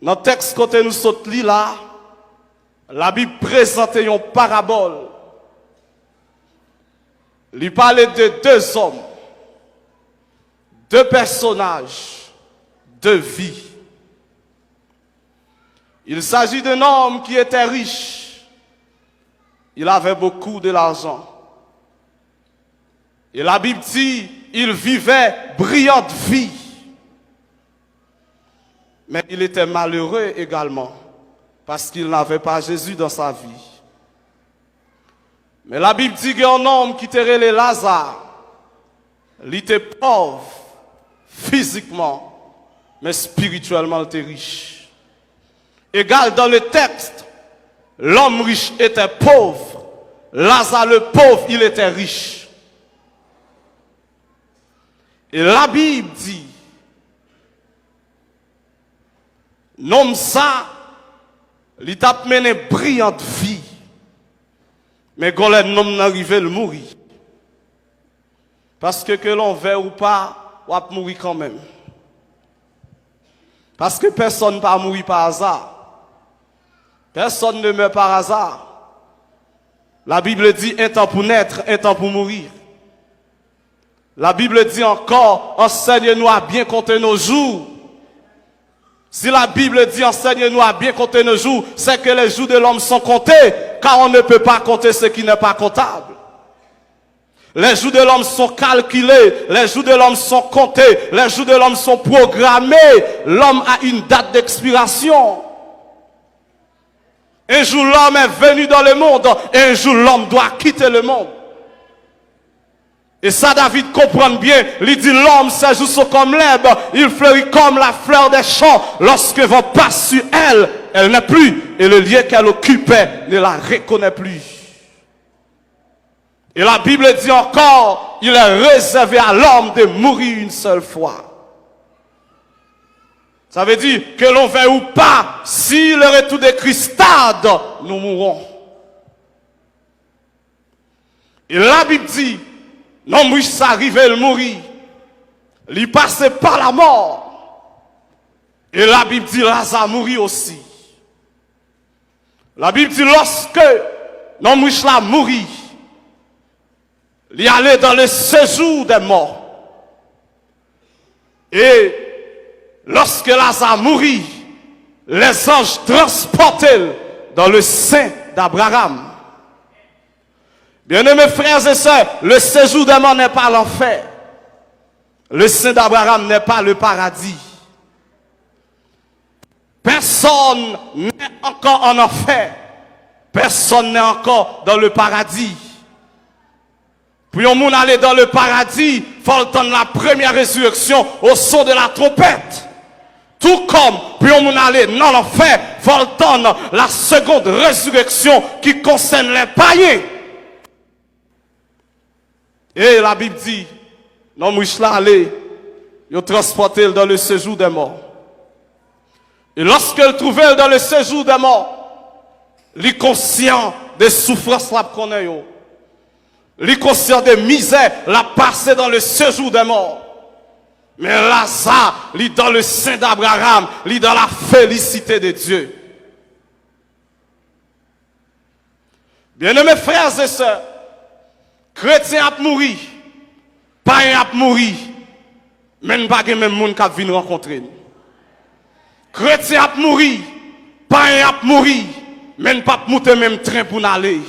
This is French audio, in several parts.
Dans le texte côté nous saute là, la Bible présente une parabole. Il parlait de deux hommes, deux personnages, deux vies. Il s'agit d'un homme qui était riche. Il avait beaucoup de l'argent. Et la Bible dit, il vivait brillante vie. Mais il était malheureux également, parce qu'il n'avait pas Jésus dans sa vie. Mais la Bible dit qu'il y a un homme qui était appelé Lazare. Il était pauvre, physiquement, mais spirituellement il était riche. Égal dans le texte, l'homme riche était pauvre. Lazare le pauvre, il était riche. Et la Bible dit, l'homme ça, il t'a mené brillante vie. Mais quand l'homme n'arrivait, il mourir. Parce que l'on veut ou pas, on va mourir quand même. Parce que personne ne peut mourir par hasard. Personne ne meurt par hasard. La Bible dit un temps pour naître, un temps pour mourir. La Bible dit encore, enseigne-nous à bien compter nos jours. Si la Bible dit enseigne-nous à bien compter nos jours, c'est que les jours de l'homme sont comptés, car on ne peut pas compter ce qui n'est pas comptable. Les jours de l'homme sont calculés, les jours de l'homme sont comptés, les jours de l'homme sont programmés. L'homme a une date d'expiration. Un jour l'homme est venu dans le monde, et un jour l'homme doit quitter le monde. Et ça, David comprend bien. Il dit l'homme, ses jours sont comme l'herbe, il fleurit comme la fleur des champs. Lorsque vent passe sur elle, elle n'est plus. Et le lieu qu'elle occupait ne la reconnaît plus. Et la Bible dit encore, il est réservé à l'homme de mourir une seule fois. Ça veut dire que l'on veut ou pas, si le retour de Christ tarde, nous mourrons. Et la Bible dit, l'homme riche s'arrivait, il mourit. Il passait par la mort. Et la Bible dit, Lazare mourit aussi. La Bible dit, lorsque l'homme riche l'a mourit, il allait dans le séjour des morts. Et lorsque Lazare mourit, les anges transportaient dans le sein d'Abraham. Bien-aimés frères et sœurs, le séjour des morts n'est pas l'enfer. Le sein d'Abraham n'est pas le paradis. Personne n'est encore en enfer. Personne n'est encore dans le paradis. Puis on aller dans le paradis, il faut attendre la première résurrection au son de la trompette. Tout comme, puis on aller dans l'enfer, il faut attendre la seconde résurrection qui concerne les païens. Et la Bible dit, l'homme riche là allé, il a transporté dans le séjour des morts. Et lorsqu'il trouvait dans le séjour des morts, il est conscient des souffrances qu'on a. Il est conscient des misères, la passé dans le séjour des morts. Mais Lazare, il est dans le sein d'Abraham, il est dans la félicité de Dieu. Bien-aimés frères et sœurs, chrétien a mouru, païen a mouru, mais pas même monde qui vient rencontrer. Chrétien a mouru, païen a mouru, mais pas monter même train pour aller.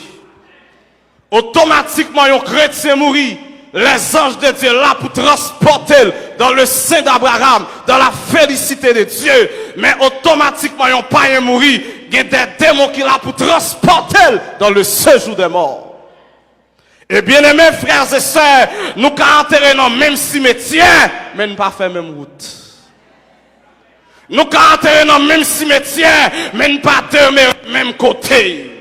Automatiquement, un chrétien mourit, les anges de Dieu là pour transporter dans le sein d'Abraham, dans la félicité de Dieu. Mais automatiquement, un païen mourit, il y a des démons qui là pour transporter dans le séjour des morts. Et bien aimés frères et sœurs, nous enterrer dans le même cimetière, mais nous pas faire même route. Nous enterrer dans le même cimetière, mais nous pas dormir même côté.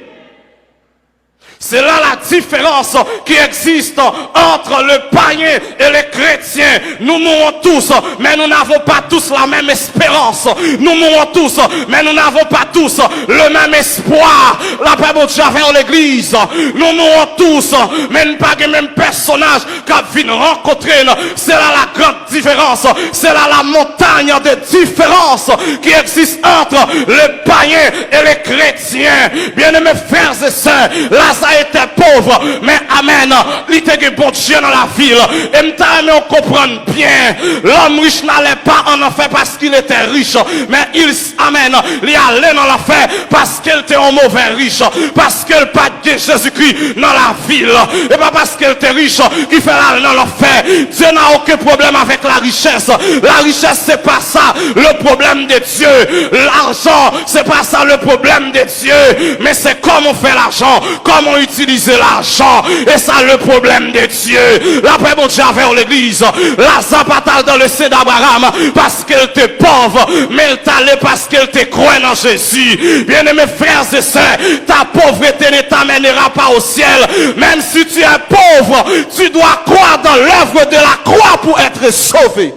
C'est là la différence qui existe entre le païen et le chrétien. Nous mourons tous, mais nous n'avons pas tous la même espérance. Nous mourons tous, mais nous n'avons pas tous le même espoir. La paix de Dieu avec l'église. Nous mourons tous, mais nous pas le même personnage qu'a venu rencontrer. C'est là la grande différence. C'est là la montagne de différence qui existe entre les païens et les chrétiens. Bien-aimés frères et sœurs, Lazare était pauvre, mais amen, il était bon Dieu dans la ville. Et nous on comprend bien, l'homme riche n'allait pas en enfer parce qu'il était riche, mais il, amen, il allait dans l'enfer parce qu'il était un mauvais riche, parce qu'il pas de Jésus-Christ dans la ville, et pas parce qu'il était riche qu'il fait aller dans l'enfer. Dieu n'a aucun problème avec la richesse. La richesse, c'est pas ça le problème de Dieu. L'argent, c'est pas ça le problème de Dieu, mais c'est comment on fait l'argent, comment utiliser l'argent, et ça le problème de Dieu. La paix bon Dieu avec l'église. Lazare pas dans le sein d'Abraham parce qu'elle était pauvre, mais elle t'allait parce qu'elle te croit dans Jésus. Bien-aimés frères et sœurs, ta pauvreté ne t'amènera pas au ciel. Même si tu es pauvre, tu dois croire dans l'œuvre de la croix pour être sauvé.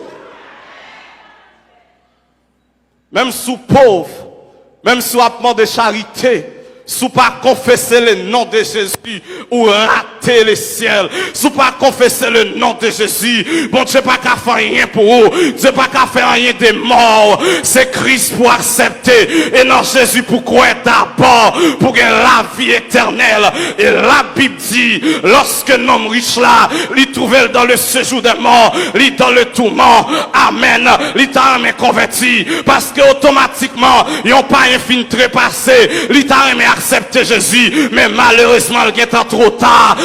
Même sous pauvre, même sous appement de charité, sous pas confesser le nom de Jésus ou rater le ciel, sous pas confesser le nom de Jésus, bon Dieu pas qu'à faire rien pour vous, Dieu pas qu'à faire rien des morts, c'est Christ pour accepter, et non Jésus pour croire d'abord, pour gagner la vie éternelle. Et la Bible dit, lorsque l'homme riche là, il trouvait dans le séjour des morts, il dans le tourment, amen, il t'a converti, parce que automatiquement, ils n'ont pas infiltré passé, il t'a accepter Jésus, mais malheureusement il est trop tard,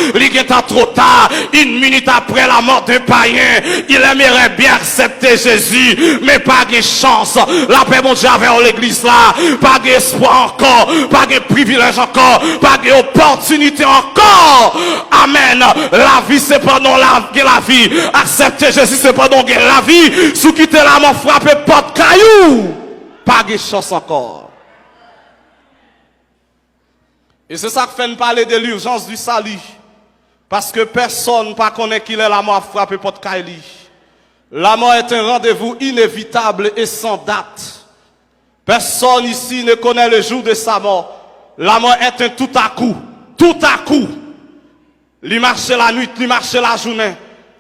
une minute après la mort d'un païen, il aimerait bien accepter Jésus, mais pas de chance. La paix mon Dieu avec l'église là, pas d'espoir encore, pas de privilège encore, pas d'opportunité encore. Amen. La vie c'est pas non la vie, accepter Jésus c'est pas non la vie, sous quitter la mort frapper porte caillou, pas de chance encore. Et c'est ça que fait nous parler de l'urgence du salut. Parce que personne ne connaît qu'il est la mort frappée pour Kaili. La mort est un rendez-vous inévitable et sans date. Personne ici ne connaît le jour de sa mort. La mort est un tout à coup. Tout à coup. Il marche la nuit, il marche la journée.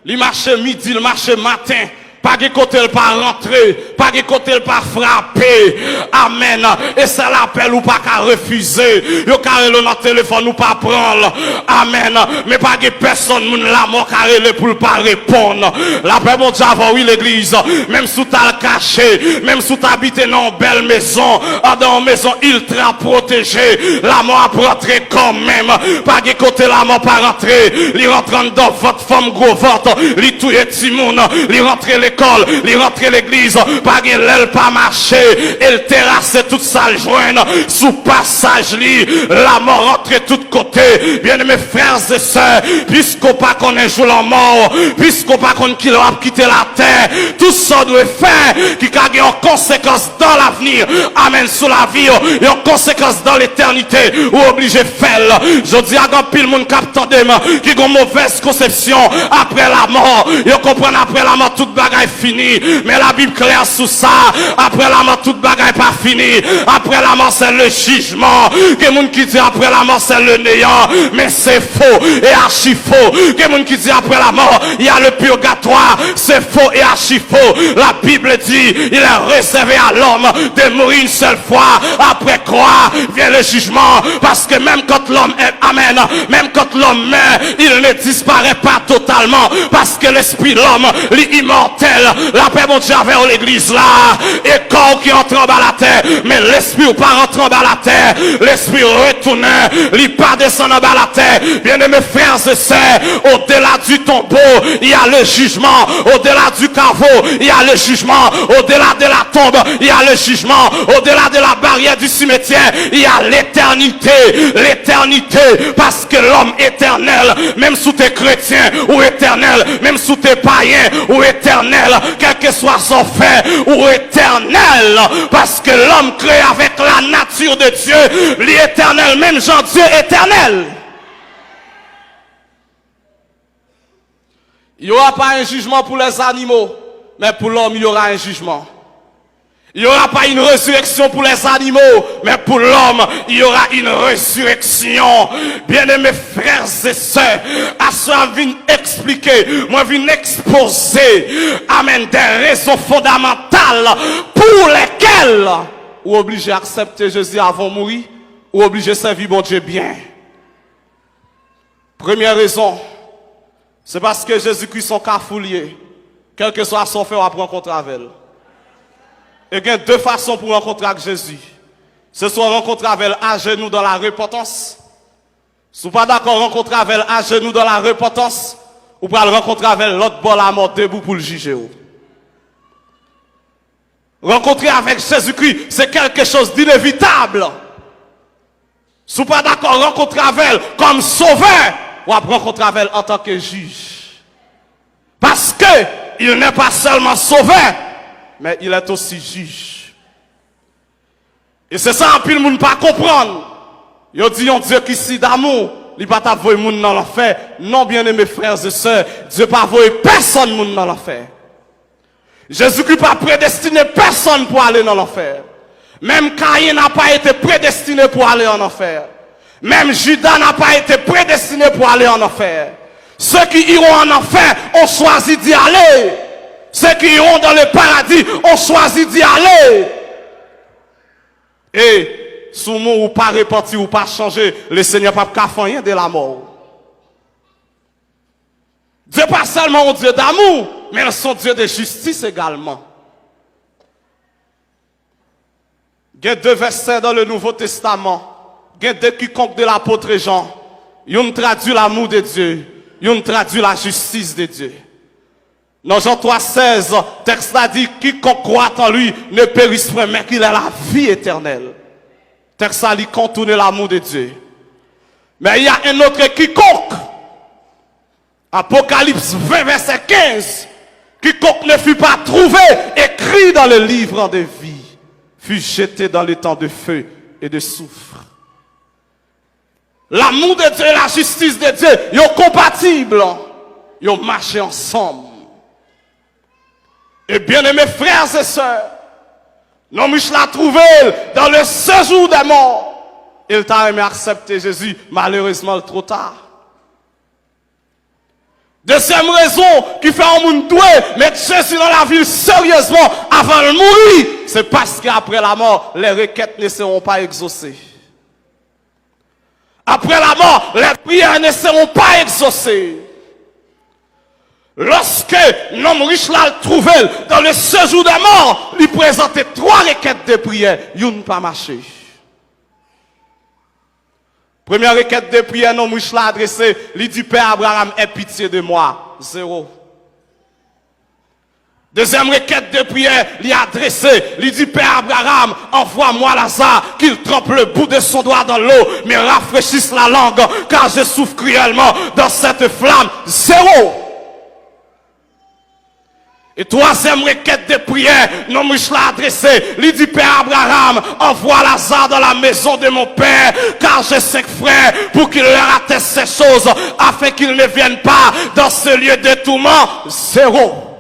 Il marche midi, il marche matin. Pas de côté le pas rentrer, pas de côté le pas frapper. Amen. Et c'est l'appel ou pas qu'à refuser. Yo carré le notre téléphone ou pas prendre. Amen. Mais pas de personne moun la mort carré le pour pas répondre. La paix mon Dieu avant oui l'église. Même sous t'as le caché, même sous t'habites dans une belle maison, dans une maison ultra protégée, la mort a rentré quand même. Pas de côté la mort pas rentrer. Il rentre dans votre femme gros ventre, il touye Timoun, il rentre l'école, il rentre l'église, pas de l'aile pas marcher, il terrasse toute sa joindre, sous passage li, la mort rentre de tous côtés. Bien mes frères et sœurs, puisqu'on pas qu'on est jour en mort, puisqu'on pas qu'on qui a quitté la terre, tout ça doit faire qui a en conséquence dans l'avenir. Amen. Sous la vie, et en conséquence dans l'éternité, ou obligé de faire. Je dis à grand pile monde captant des mains qui ont une mauvaise conception après la mort. Ils comprennent après la mort toute bagaille fini. Mais la Bible claire sous ça. Après la mort toute bagaille pas fini. Après la mort c'est le jugement. Que monde qui dit après la mort c'est le néant. Mais c'est faux et archi faux. Que monde qui dit après la mort il y a le purgatoire. C'est faux et archi faux. La Bible dit il est réservé à l'homme de mourir une seule fois. Après quoi vient le jugement. Parce que même quand l'homme est amen, même quand l'homme meurt, il ne disparaît pas totalement. Parce que l'esprit de l'homme, l'immortel, la paix mon Dieu avec l'église là, et corps qui entre en bas la terre, mais l'esprit ou pas rentre en bas la terre, l'esprit retourne, il pas descend en bas la terre. Bien aimés frères et sœurs, au-delà du tombeau, il y a le jugement. Au-delà du caveau, il y a le jugement. Au-delà de la tombe, il y a le jugement. Au-delà de la barrière du cimetière, il y a l'éternité. L'éternité, parce que l'homme éternel, même sous tes chrétiens ou éternel, même sous tes païens ou éternel, quel que soit son fait ou éternel, parce que l'homme créé avec la nature de Dieu, l'éternel, même Jean Dieu éternel. Il n'y aura pas un jugement pour les animaux. mais pour l'homme, il y aura un jugement. Il n'y aura pas une résurrection pour les animaux, mais pour l'homme, il y aura une résurrection. Bien-aimés frères et sœurs, à cela, je viens expliquer, moi, je viens exposer, amen, des raisons fondamentales pour lesquelles ou obligé à accepter Jésus avant de mourir, ou obligé à servir mon Dieu bien. Première raison, c'est parce que Jésus-Christ son cafoulier, quel que soit son fait, on va rencontrer avec elle. Et il y a deux façons pour rencontrer avec Jésus. Ce soit rencontrer avec elle à genoux dans la repentance. Si vous n'êtes pas d'accord, rencontrer avec elle à genoux dans la repentance, ou pour le rencontrer avec l'autre bord la mort debout pour le juger. Rencontrer avec Jésus-Christ, c'est quelque chose d'inévitable. Si vous n'êtes pas d'accord, rencontrer avec elle comme sauveur, ou rencontrer avec elle en tant que juge. Parce que il n'est pas seulement sauveur, mais il est aussi juge. Et c'est ça, puis le monde pas comprendre. Il dit un Dieu qui si d'amour, il va pas envoyer monde dans l'enfer. Non, bien aimés frères et sœurs, Dieu pas envoyer personne monde dans l'enfer. Jésus-Christ n'a pas prédestiné personne pour aller dans l'enfer. Même Caïn n'a pas été prédestiné pour aller en enfer. Même Judas n'a pas été prédestiné pour aller en enfer. Ceux qui iront en enfer ont choisi d'y aller. Ceux qui iront dans le paradis ont choisi d'y aller. Et si vous ou pas repenti ou pas changé, le Seigneur n'a pas fait rien de la mort. Dieu n'est pas seulement un Dieu d'amour, mais son Dieu de justice également. Il y a deux versets dans le Nouveau Testament. Il y a deux quiconque de l'apôtre Jean. Ils ont traduit l'amour de Dieu. Ils ont traduit la justice de Dieu. Dans Jean 3,16, texte a dit, quiconque croit en lui ne périsse point, mais qu'il a la vie éternelle. Texte a dit, contourne l'amour de Dieu. Mais il y a un autre quiconque. Apocalypse 20, verset 15. Quiconque ne fut pas trouvé, écrit dans le livre de vie, fut jeté dans le temps de feu et de soufre. L'amour de Dieu et la justice de Dieu, ils sont compatibles. Ils ont marché ensemble. Et bien aimés frères et sœurs, non, je l'ai trouvé dans le séjour des morts. Il t'a aimé accepter Jésus, malheureusement trop tard. Deuxième raison qui fait un monde doué mettre Jésus dans la ville sérieusement avant de mourir, c'est parce qu'après la mort, les requêtes ne seront pas exaucées. Après la mort, les prières ne seront pas exaucées. Lorsque l'homme riche l'a trouvé dans le séjour des morts, il présentait 3 requêtes de prière. Il n'a pas marché. Première requête de prière, l'homme riche l'a adressé. Il dit, Père Abraham, aie pitié de moi. 0. Deuxième requête de prière, il a adressé. Il dit, Père Abraham, envoie-moi Lazare, qu'il trempe le bout de son doigt dans l'eau, mais rafraîchisse la langue, car je souffre cruellement dans cette flamme. 0. Et troisième requête de prière, non, je l'ai adressé. Il dit, Père Abraham, envoie Lazare dans la maison de mon père, car j'ai 5 frères, pour qu'il leur atteste ces choses, afin qu'ils ne viennent pas dans ce lieu de tourment. 0.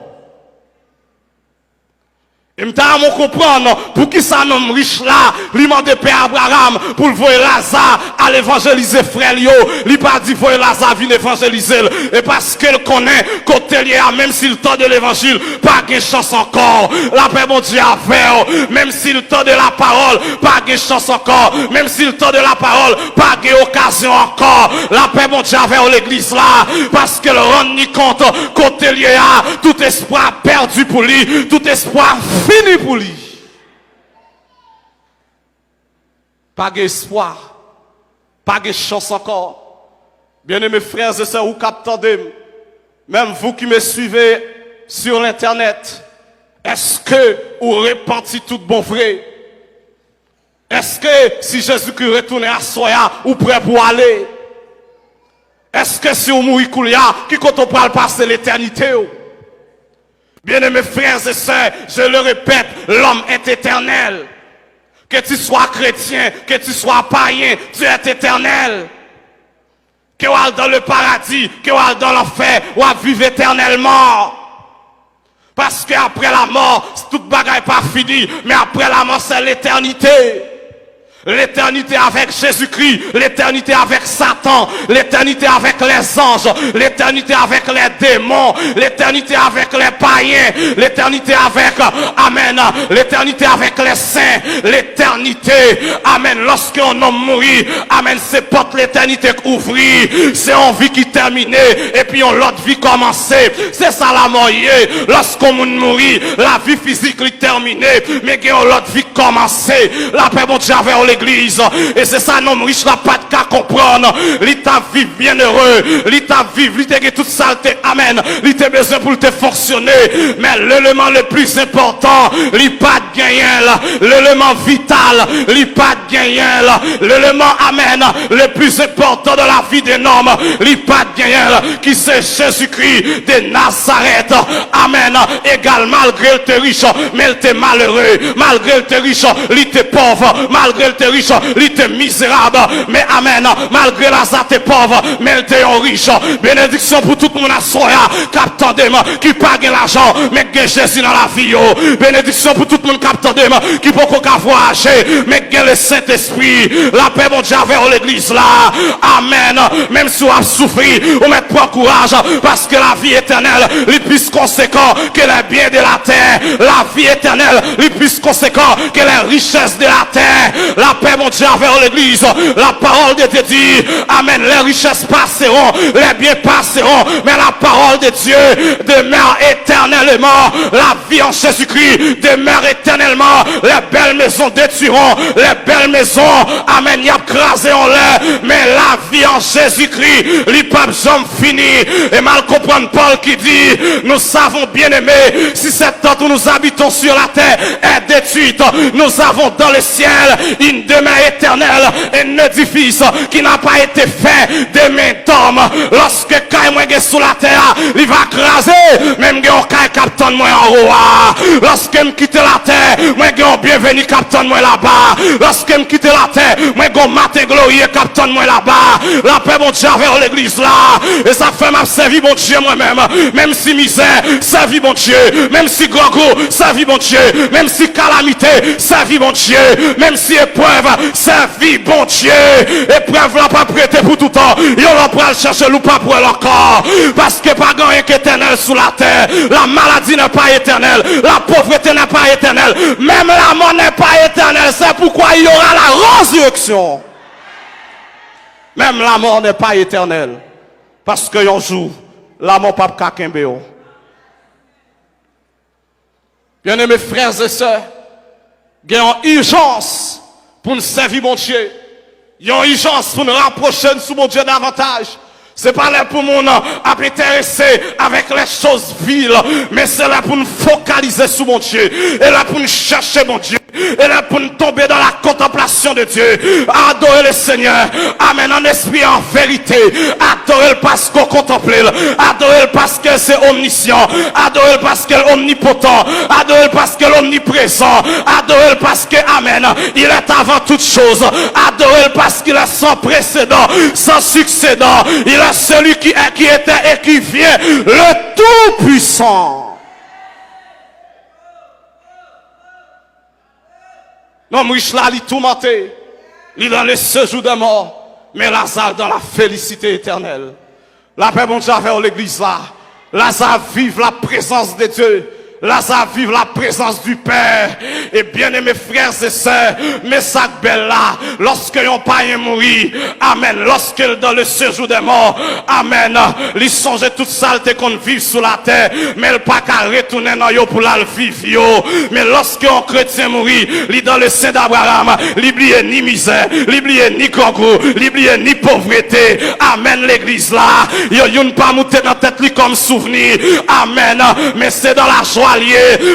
Et m'ta comprendre pour qui ça nomme riche là, lui demande Père Abraham pour le voir Lazare à l'évangéliser frère yo, lui pas dit voir Lazare venir évangéliser et parce qu'elle connaît côté lié même s'il tend de l'évangile, pas de chance encore. La paix mon Dieu a fait, même s'il tend de la parole, pas de chance encore, même s'il tend de la parole, pas d'occasion encore. La paix mon Dieu a fait l'église là parce qu'elle rend ni compte côté lié a tout espoir perdu pour lui, tout espoir fini pour lui. Pas d'espoir, pas de chance encore. Bien-aimés frères et sœurs, vous captez, même vous qui me suivez sur l'internet, est-ce que vous repentez tout bon vrai? Est-ce que si Jésus-Christ retourne à Soya, vous prêt pour aller? Est-ce que si vous mourrez Koulia, qui quand on parle passer l'éternité? Bien-aimés frères et sœurs, je le répète, l'homme est éternel. Que tu sois chrétien, que tu sois païen, tu es éternel. Que tu ailles dans le paradis, que tu ailles dans l'enfer, ou à vivre éternellement. Parce qu'après la mort, toute bagaille pas fini, mais après la mort, c'est l'éternité. L'éternité avec Jésus-Christ, l'éternité avec Satan, l'éternité avec les anges, l'éternité avec les démons, l'éternité avec les païens, l'éternité avec, amen, l'éternité avec les saints, l'éternité, amen, lorsqu'un homme mourit, amen, c'est porte l'éternité ouvrie, c'est une vie qui terminée, et puis on l'autre vie commencée, c'est ça la mort, lorsqu'on mourit, la vie physique est terminée, mais qu'il y a l'autre vie commencée, la paix bon Dieu avec l'église. Et c'est ça, non riche n'a pas de cas comprendre. L'état vivre bien heureux. L'état vivre, l'état qui toute saleté. Amen. L'état besoin pour te fonctionner. Mais l'élément le plus important, l'état pas de gagner. L'élément vital, l'état pas de gagner. L'élément, amen, le plus important de la vie d'un homme, l'état pas de gagner. Qui c'est Jésus-Christ de Nazareth. Amen. Égal, malgré le te riche, mais il était malheureux. Malgré le te riche, il était pauvre. Malgré le te riche, il était misérable, mais amen, malgré Lazare t'es pauvre, mais il était riche. Bénédiction pour tout le monde à soya, qui pas l'argent, mais qui Jésus dans la vie. Bénédiction pour tout le monde qui peut pas voyager, mais qui le Saint-Esprit. La paix mon Dieu avec l'église là. Amen. Même si on a souffert, on met pas courage, parce que la vie éternelle est plus conséquent que les biens de la terre. La vie éternelle est plus conséquent que les richesses de la terre. La paix mon Dieu vers l'église, la parole de Dieu dit, amen, les richesses passeront, les biens passeront, mais la parole de Dieu demeure éternellement, la vie en Jésus-Christ demeure éternellement, les belles maisons détruiront, les belles maisons, amen, y a crasé en l'air, mais la vie en Jésus-Christ, les papes jamais fini, et mal comprendre Paul qui dit, nous savons bien aimé, si cette terre où nous habitons sur la terre est détruite, nous avons dans le ciel une demeure éternelle, un édifice qui n'a pas été fait de main d'homme. Lorsque Kaïmoué est sous la terre, il va craser, même si on captain moi en haut. Lorsque je quitte la terre, moi je bienvenue captain moi là-bas. Lorsque je quitte la terre, moi je matin glorieux captain moi là-bas. La paix mon Dieu vers l'église là. Et ça fait m'a servi mon Dieu moi-même. Même si misère, servi mon Dieu. Même si gogo, servi mon Dieu. Même si calamité, servi mon Dieu. Même si épreuve, servi bon Dieu. Épreuve n'a pas prêté pour tout temps. Il va pas le chercher ou pas pour leur corps. Parce que pas rien qu'éternel sous la terre. La maladie n'est pas éternelle. La pauvreté n'est pas éternelle. Même la mort n'est pas éternelle. C'est pourquoi il y aura la résurrection. Même la mort n'est pas éternelle. Parce que un jour, la mort pas kakembeo. Bien aimés frères et sœurs, il y a une urgence pour nous servir mon Dieu. Il y a une urgence pour nous rapprocher de mon Dieu davantage. C'est pas là pour nous intéresser avec les choses viles, mais c'est là pour nous focaliser sur mon Dieu. Et là pour nous chercher mon Dieu. Et là pour nous tomber dans la contemplation de Dieu. Adorer le Seigneur. Amen. En esprit, en vérité. Adorer parce qu'on contemple. Adorer parce que c'est omniscient. Adorer parce qu'il est omnipotent. Adorer parce qu'il est omniprésent. Adorer parce que, amen, il est avant toute chose. Adorer parce qu'il est sans précédent, sans succédant. Il est celui qui était et qui vient, le Tout-Puissant. Non, riche là, il est tourmenté. Il est dans le séjour de mort. Mais Lazare dans la félicité éternelle. La paix, mon Dieu, vers l'église là. Lazare vive la présence de Dieu. Lazare vive la présence du Père. Et bien aimés frères et sœurs, mais ça belle là, lorsque yon païen mourit, amen, lorsque dans le séjour des morts, amen, il songe toute saleté qu'on vit sur la terre, mais il pas qu'à retourner dans yo pour la vivre yo. Mais lorsque un chrétien mourit, il dans le sein d'Abraham, il oublie ni misère, il oublie ni concours, il oublie ni pauvreté. Amen, l'église là, yon pas monter dans tête lui comme souvenir. Amen, mais c'est dans la joie.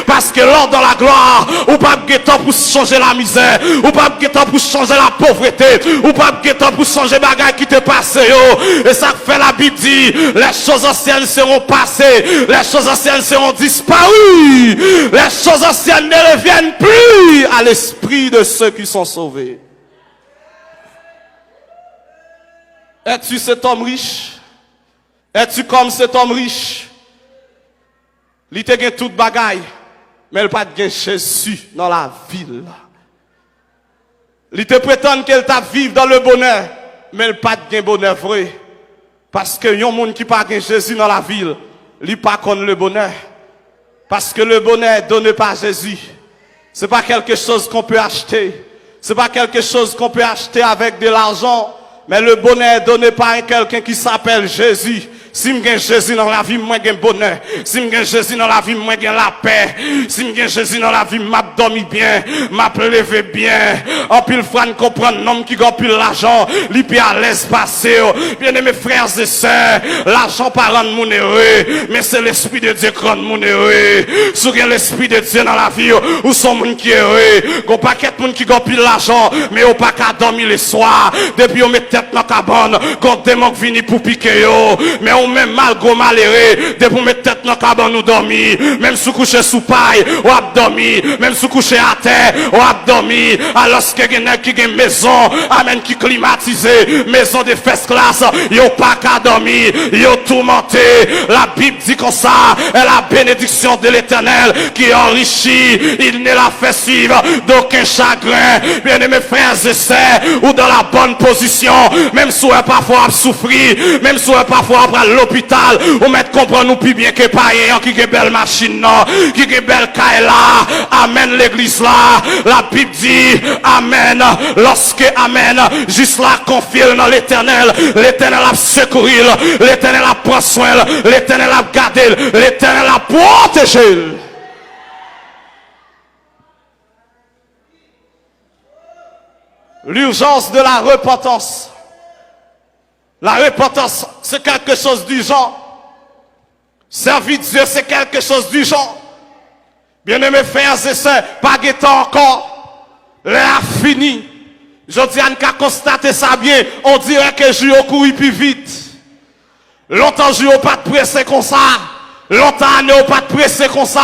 Parce que lors de la gloire, ou pas de temps pour changer la misère, ou pas de temps pour changer la pauvreté, ou pas de temps pour changer les bagages qui te passent. Et ça fait la Bible dit, les choses anciennes seront passées, les choses anciennes seront disparues, les choses anciennes ne reviennent plus à l'esprit de ceux qui sont sauvés. Es-tu cet homme riche? Es-tu comme cet homme riche? Il te gagne toute bagaille, mais il pas de Jésus dans la ville. Il te prétend qu'elle t'a vivre dans le bonheur, mais il pas de bonheur vrai. Parce que yon monde qui pas de Jésus dans la ville, il pas connaît le bonheur. Parce que le bonheur donné par Jésus, c'est pas quelque chose qu'on peut acheter. C'est pas quelque chose qu'on peut acheter avec de l'argent, mais le bonheur donné par quelqu'un qui s'appelle Jésus. Si je gagne Jésus dans la vie, moi gagne bonheur. Si je gagne Jésus dans la vie, moi gagne la paix. Si je gagne Jésus dans la vie, m'a dormi bien, m'a levé bien. En pile fois, nous comprenons l'homme qui gagne plus l'argent, lui peut à l'aise passer. Bien aimés frères et sœurs, l'argent pas rendre mon heureux, mais c'est l'esprit de Dieu qui rend mon heureux. Si vous avez l'esprit de Dieu dans la vie, ou son monde qui est heureux, qu'on paquet de monde qui gagne plus l'argent, mais au pas qu'à dormir le soir. Depuis on met tête dans la cabane, quand démon vient pour piquer yo, mais on même mal go malheureux, de pour mettre tête dans la cabane nous dormir, même sous coucher sous paille, ou abdomi, même sous coucher à terre, ou abdomi, alors que qui a une maison, amen, qui climatisé, maison de first class, yo pas qu'à dormir, yo tourmenté, la Bible dit comme ça, est la bénédiction de l'Éternel qui enrichit, il ne la fait suivre d'aucun chagrin, bien aimés frères et sœurs, ou dans la bonne position, même si on est parfois à souffrir, même si on est parfois à l'hôpital, ou mettre comprendre nous plus bien que païen qui a belle machine, qui a belle caille là, amen l'église là, la Bible dit, amen, lorsque amen, juste là confie dans l'éternel, l'éternel a secouru, l'éternel a pris soin, l'éternel a gardé, l'éternel a protégé. L'urgence de la repentance. La repentance, c'est quelque chose d'urgent. Servir Dieu, c'est quelque chose d'urgent. Bien-aimés frères et sœurs, pas de temps encore. L'heure fini. Je dis à nous qu'à constater ça bien. On dirait que je vais courir plus vite. Longtemps, je ne vais pas te presser comme ça. Longtemps, je ne vais pas te presser comme ça.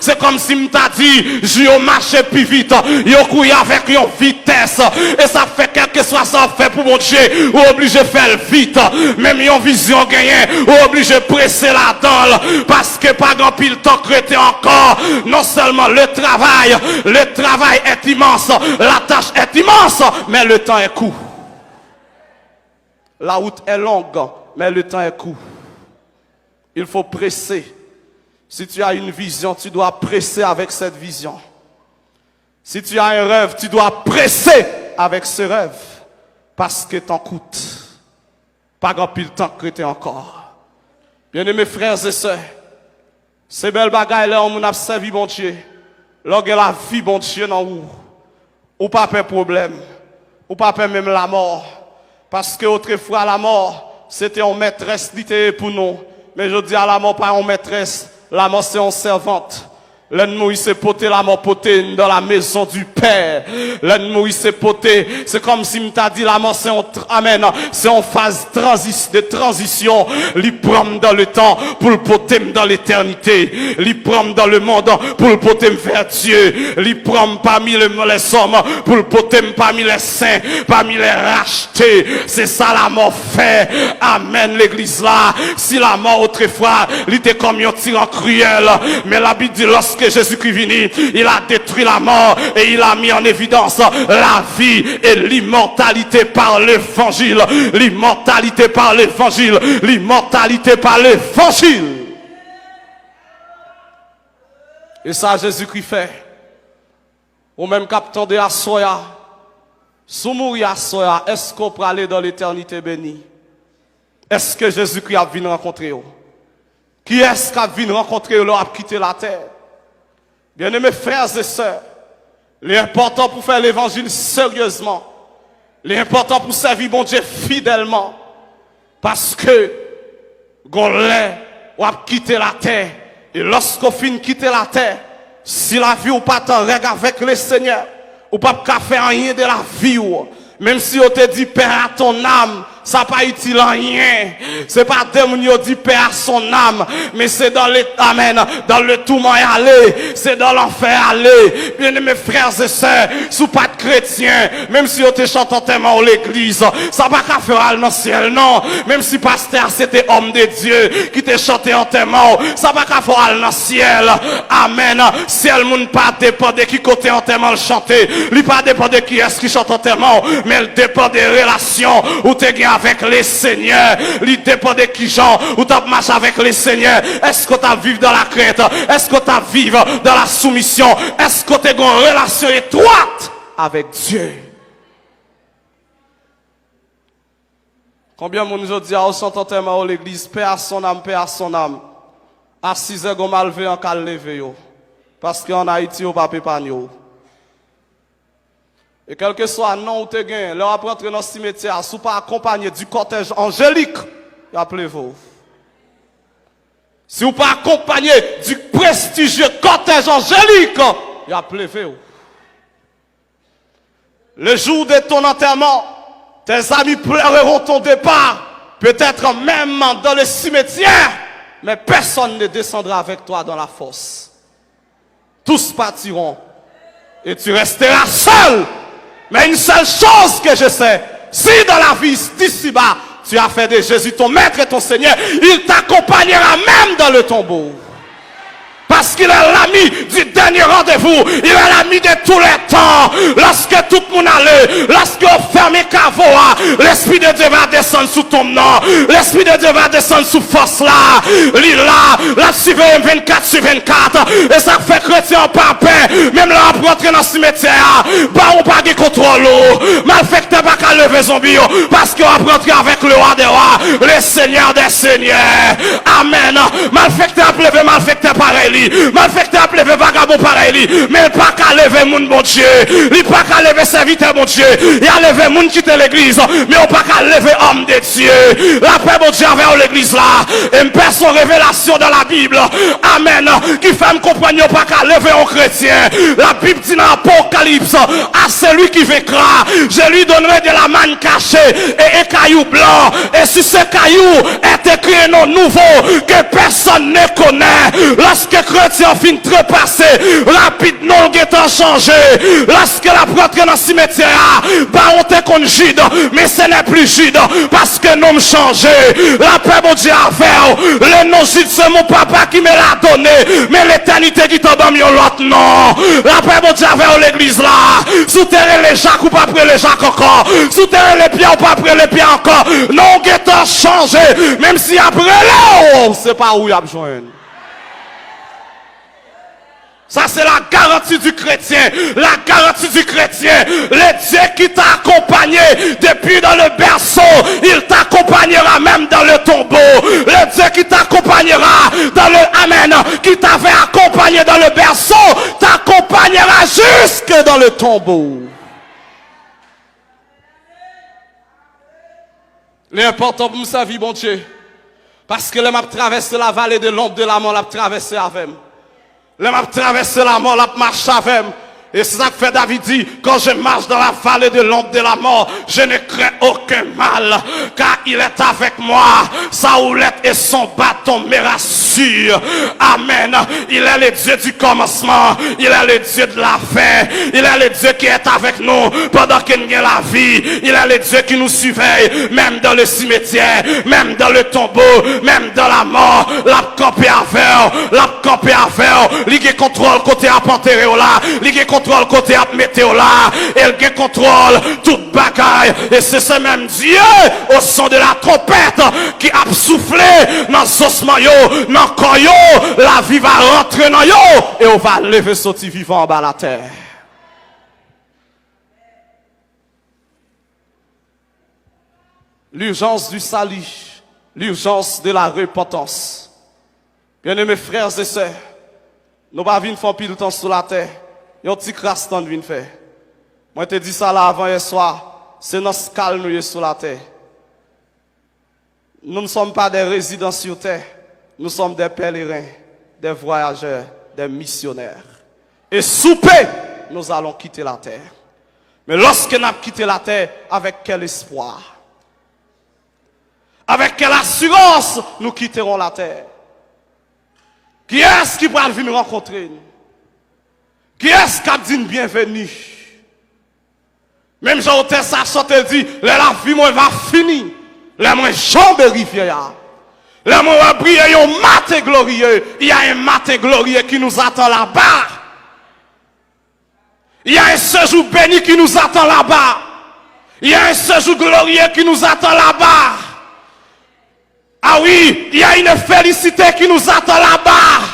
C'est comme si je t'ai dit, je vais marcher plus vite. Je courir avec une vitesse. Et ça fait quelque soit ça fait pour mon Dieu. Ou obligé de faire vite. Même une vision gagnée. Ou obligé de presser la dalle. Parce que pas grand pile temps crété encore. Non seulement le travail est immense. La tâche est immense. Mais le temps est court. La route est longue. Mais le temps est court. Il faut presser. Si tu as une vision, tu dois presser avec cette vision. Si tu as un rêve, tu dois presser avec ce rêve. Parce que t'en coûte. Pas grand pile temps que tu es encore. Bien-aimés frères et sœurs, ces belles bagailles là, on a servi bon Dieu. Lorsque la vie bon Dieu dans vous, ou pas de problème, ou pas même la mort. Parce que autrefois la mort, c'était une maîtresse littéraire pour nous. Mais je dis à la mort, pas une maîtresse. La mort, c'est une servante. L'ennemi, il s'est poté, la mort poté dans la maison du Père. L'ennemi, il s'est poté. C'est comme si m't'a dit, la mort, c'est amen. C'est en phase de transition. Il prend dans le temps pour le poter dans l'éternité. Il prend dans le monde pour le poter vers Dieu. Il prend parmi les hommes pour le poter parmi les saints, parmi les rachetés. C'est ça la mort fait. Amen, l'église là. Si la mort autrefois, il était comme un tyran cruel. Mais la Bible dit, lorsque Jésus-Christ venu, il a détruit la mort et il a mis en évidence la vie et l'immortalité par l'évangile. L'immortalité par l'évangile. L'immortalité par l'évangile. Et ça, Jésus-Christ fait. Ou même captant de la soya. Sous mourir à soya, est-ce qu'on peut aller dans l'éternité bénie? Est-ce que Jésus-Christ a venu rencontrer vous? Qui est-ce qui a venu rencontrer vous, a quitté la terre? Bien-aimés frères et sœurs, l'important pour faire l'évangile sérieusement, l'important pour servir bon Dieu fidèlement, parce que, on a quitté la terre, et lorsqu'on finit quitter la terre, si la vie ou pas t'en règle avec le Seigneur, ou pas faire rien de la vie, même si on te dit, Père à ton âme, ça pas utile à rien. C'est pas démon dit paix à son âme, mais c'est dans amen, dans le tourment aller, c'est dans l'enfer aller. Bien-aimés frères et sœurs, sous pas de chrétiens, même si on te chante en tellement l'église, ça va qu'à faire dans le ciel, non. Même si pasteur c'était homme de Dieu qui te chanté en tellement, ça va qu'à faire dans le ciel. Amen. Ciel moun pas dépend de qui côté en tellement le chanter, lui pas dépend de qui est-ce qui chante en tellement, mais il dépend des relations où tu es avec les seigneurs. Il dépend de qui gens où tu marches avec les seigneurs. Est-ce que tu vivre dans la crainte? Est-ce que tu vivre dans la soumission? Est-ce que tu as une relation étroite avec Dieu? Combien de monde nous dit à au l'église, paix à son âme, paix à son âme. À 6 heures, on m'a levé en cas levé. Parce qu'en Haïti, on ne peut pas nous. Et quel que soit le nom où tu gagnes, leur apprendre dans le cimetière, si pas accompagné du cortège angélique, il appelez vous. Si vous pas accompagné du prestigieux cortège angélique, il appelez vous. Le jour de ton enterrement, tes amis pleureront ton départ, peut-être même dans le cimetière, mais personne ne descendra avec toi dans la fosse. Tous partiront et tu resteras seul. Mais une seule chose que je sais, si dans la vie d'ici-bas, tu as fait de Jésus ton maître et ton Seigneur, il t'accompagnera même dans le tombeau. Parce qu'il est l'ami du dernier rendez-vous. Il est l'ami de tous les temps. Lorsque tout le monde allait, lorsque on ferme les caveaux, l'Esprit de Dieu va descendre sous ton nom. L'Esprit de Dieu va descendre sous force là. Là, suivre 24 sur 24. Et ça fait chrétien pas paix. Même là, pour entrer dans le cimetière, bah, on pas de contrôle. Malfecteur pas qu'à lever zombie. Parce qu'on va rentrer avec le roi des rois, le Seigneur des seigneurs. Amen. Malfecteur lever, malfecteur pareil. Malfecteur a levé vagabond pareil, mais il pas qu'à lever moun bon Dieu, il pas qu'à lever serviteur bon Dieu, il a levé moun qui était l'église, mais on pas qu'à lever homme de Dieu. La paix bon Dieu envers l'église là, et me perd son révélation dans la Bible, amen, qui fait me comprendre pas qu'à lever un chrétien. La Bible dit dans l'Apocalypse, à celui qui vaincra, je lui donnerai de la manne cachée et un caillou blanc, et sur ce caillou est écrit un nom nouveau que personne ne connaît. Lorsque chrétien fin trépasser, rapidement il est changé. Lorsque la prêtre dans le cimetière, bah on te qu'on Jude, mais ce n'est plus Jude, parce que nous changé. La paix mon Dieu a fait, le nom Jude c'est mon papa qui me l'a donné, mais l'éternité qui t'a donné l'autre nom. La paix mon Dieu a fait l'église là, souterrain les Jacques ou pas après les Jacques encore, souterrain les pieds ou pas après les pieds encore. Non, il est changé, même si après là, on sait pas où il a besoin. Ça c'est la garantie du chrétien, la garantie du chrétien. Le Dieu qui t'a accompagné depuis dans le berceau, il t'accompagnera même dans le tombeau. Le Dieu qui t'accompagnera dans le amen, qui t'avait accompagné dans le berceau, t'accompagnera jusque dans le tombeau. L'important pour sa vie, bon Dieu, parce que le m'a traversé la vallée de l'ombre de la mort, l'a traversé avec moi. Le m'a traversé la mort, la marche avec moi. Et c'est ça que fait David dit, quand je marche dans la vallée de l'ombre de la mort, je ne crains aucun mal, car il est avec moi. Sa houlette et son bâton me rassurent. Amen. Il est le Dieu du commencement. Il est le Dieu de la fin. Il est le Dieu qui est avec nous pendant qu'il y a la vie. Il est le Dieu qui nous surveille, même dans le cimetière, même dans le tombeau, même dans la mort. La campé à faire, la campé à faire. Il contrôle côté à panthère là. Il contrôle côté à météo là, elle contrôle toute bagaille, et c'est ce même Dieu au son de la trompette qui a soufflé dans ossements yo, dans corps yo, la vie va rentrer dans yo et on va lever sorti vivant en bas la terre. L'urgence du salut, l'urgence de la repentance. Bien-aimés frères et sœurs, nous pas venir faire pile temps sur la terre. Yon petit crasse temps de vin faire. Moi te dis ça là avant hier soir, c'est notre calme sur la terre. Nous ne sommes pas des résidents sur terre, nous sommes des pèlerins, des voyageurs, des missionnaires. Et souper, nous allons quitter la terre. Mais lorsque nous avons quitté la terre, avec quel espoir? Avec quelle assurance nous quitterons la terre? Qui est-ce qui va venir nous rencontrer? Qui est-ce qui a dit bienvenue? Même Jean Hôtel Sachot dit, la vie moi va finir. La moi jambe rivière. La moi va briller un matin glorieux. Il y a un matin glorieux qui nous attend là-bas. Il y a un séjour béni qui nous attend là-bas. Il y a un séjour glorieux qui nous attend là-bas. Ah oui, il y a une félicité qui nous attend là-bas.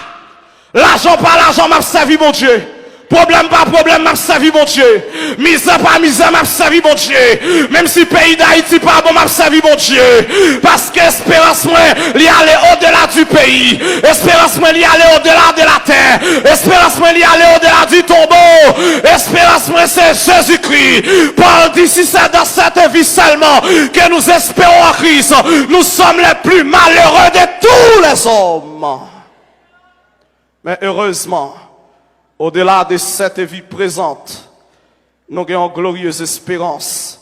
L'argent par l'argent m'a servi mon Dieu. Problème par problème m'a servi mon Dieu. Misère par misère m'a servi mon Dieu. Même si le pays d'Haïti pas bon m'a servi mon Dieu. Parce que espérance moi l'y aller au-delà du pays. Espérance moi l'y aller au-delà de la terre. Espérance moi l'y aller au-delà du tombeau. Espérance moi c'est Jésus-Christ. Paul dit si c'est dans cette vie seulement que nous espérons en Christ, nous sommes les plus malheureux de tous les hommes. Mais heureusement, au-delà de cette vie présente, nous avons une glorieuse espérance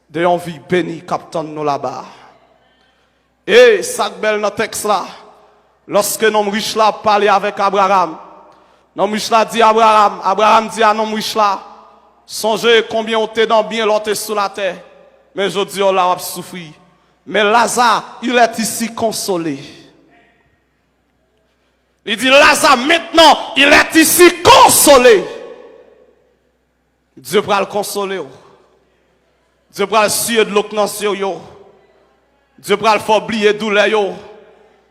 d'une vie bénie captant nous là-bas. Et ça belle dans le texte là, lorsque l'homme riche là parlait avec Abraham, l'homme riche là dit Abraham, Abraham dit à l'homme riche là, songez combien on était dans bien, l'autre sous la terre, mais je dis on l'a souffert. Mais Lazare, il est ici consolé. Il dit Lazare maintenant, il est ici consolé. Dieu va le consoler. Dieu va le suer de l'eau sur yo. Dieu va le faire oublier douleur yo.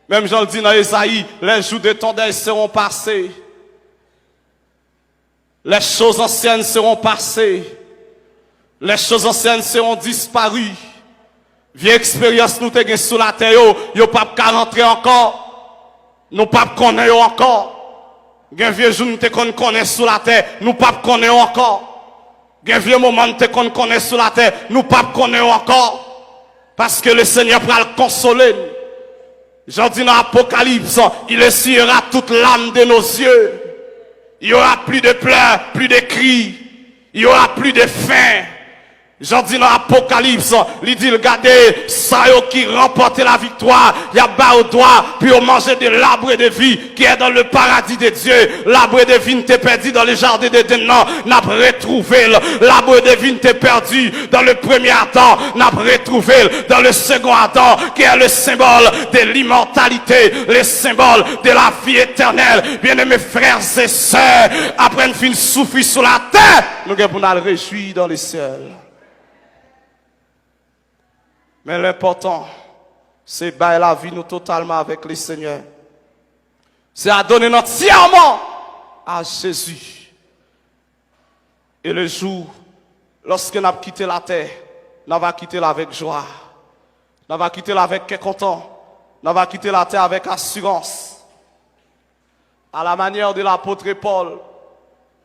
Même Jean le dit dans Esaïe, les jours de ton deuil seront passés. Les choses anciennes seront passées. Les choses anciennes seront disparues. Vieille expérience nous te sous la terre yo pas qu'à rentrer encore. Nous pas connaissons encore. Gen vieux jour nous te connaît sous la terre, nous pas connaissons encore. Gen vieux moment nous te connaît sous la terre, nous pas connaissons encore. Parce que le Seigneur va le consoler. J'en dis dans l'Apocalypse, il essuiera toute l'âme de nos yeux. Il y aura plus de pleurs, plus de cris. Il y aura plus de faim. J'en dis dans l'Apocalypse, il dit, regardez, ça qui remporte la victoire, il y a bas au doigt, puis on mange de l'arbre de vie qui est dans le paradis de Dieu. L'arbre de vie n'était perdu dans le jardin d'Éden, non, n'a retrouvé. L'arbre de vie n'était perdu dans le premier Adam, n'a retrouvé dans le second Adam, qui est le symbole de l'immortalité, le symbole de la vie éternelle. Bien-aimés frères et sœurs, après une fin souffrir sur la terre, nous devons nous réjouir dans les cieux. Mais l'important, c'est de la vie nous totalement avec le Seigneur. C'est à donner entièrement à Jésus. Et le jour, lorsque nous avons quitté la terre, nous avons quitté la avec joie. Nous avons quitté la avec content. Nous avons quitté la terre avec assurance. À la manière de l'apôtre Paul,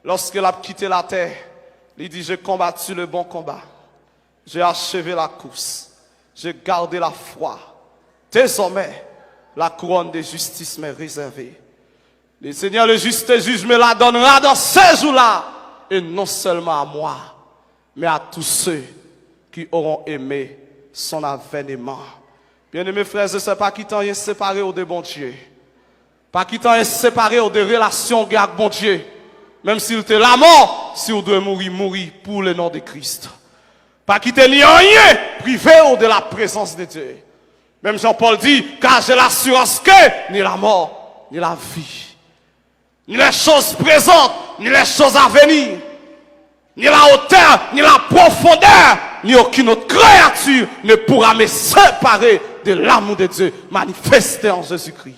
lorsqu'il a quitté la terre, il dit, j'ai combattu le bon combat. J'ai achevé la course. J'ai gardé la foi. Désormais, la couronne de justice m'est réservée. Le Seigneur, le juste juge, me la donnera dans ces jours-là. Et non seulement à moi, mais à tous ceux qui auront aimé son avènement. Bien-aimés frères et sœurs, pas qui t'en est séparé de bon Dieu. Pas qui t'en est séparé de relations avec bon Dieu. Même s'il était la mort, si vous devez mourir, mourir pour le nom de Christ. Pas quitter ni rien, privé de la présence de Dieu. Même Jean-Paul dit, car j'ai l'assurance que ni la mort, ni la vie, ni les choses présentes, ni les choses à venir, ni la hauteur, ni la profondeur, ni aucune autre créature ne pourra me séparer de l'amour de Dieu manifesté en Jésus-Christ.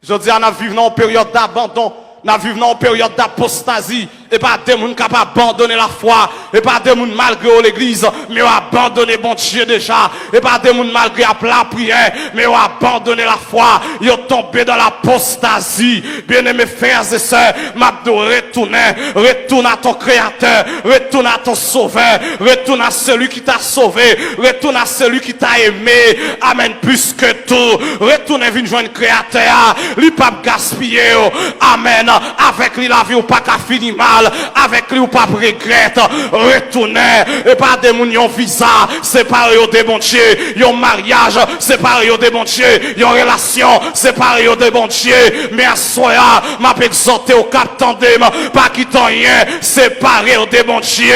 Je dis, nous vivons en période d'abandon. Nous vivons en période d'apostasie. Et pas des gens capables d'abandonner la foi. Et pas des gens malgré l'église. Mais ont abandonné bon Dieu déjà. Et pas des gens malgré la prière. Mais ont abandonné la foi. Ils ont tombé dans l'apostasie. Bien-aimés frères et sœurs, m'abdo retourne à ton créateur. Retourne à ton sauveur. Retourne à celui qui t'a sauvé. Retourne à celui qui t'a aimé. Amen. Plus que tout. Retourne à venir joindre créateur. Lui pas gaspiller. Amen. Avec lui la vie ou pas qu'à finir mal. Avec lui ou pas regrette. retourner et pas des moun yon visa séparé de bon Dieu, yon mariage séparé de bon Dieu, yon relation séparé de bon Dieu. Mais à soya m'a exhorté au cap tandem pas quitter rien séparé de bon Dieu.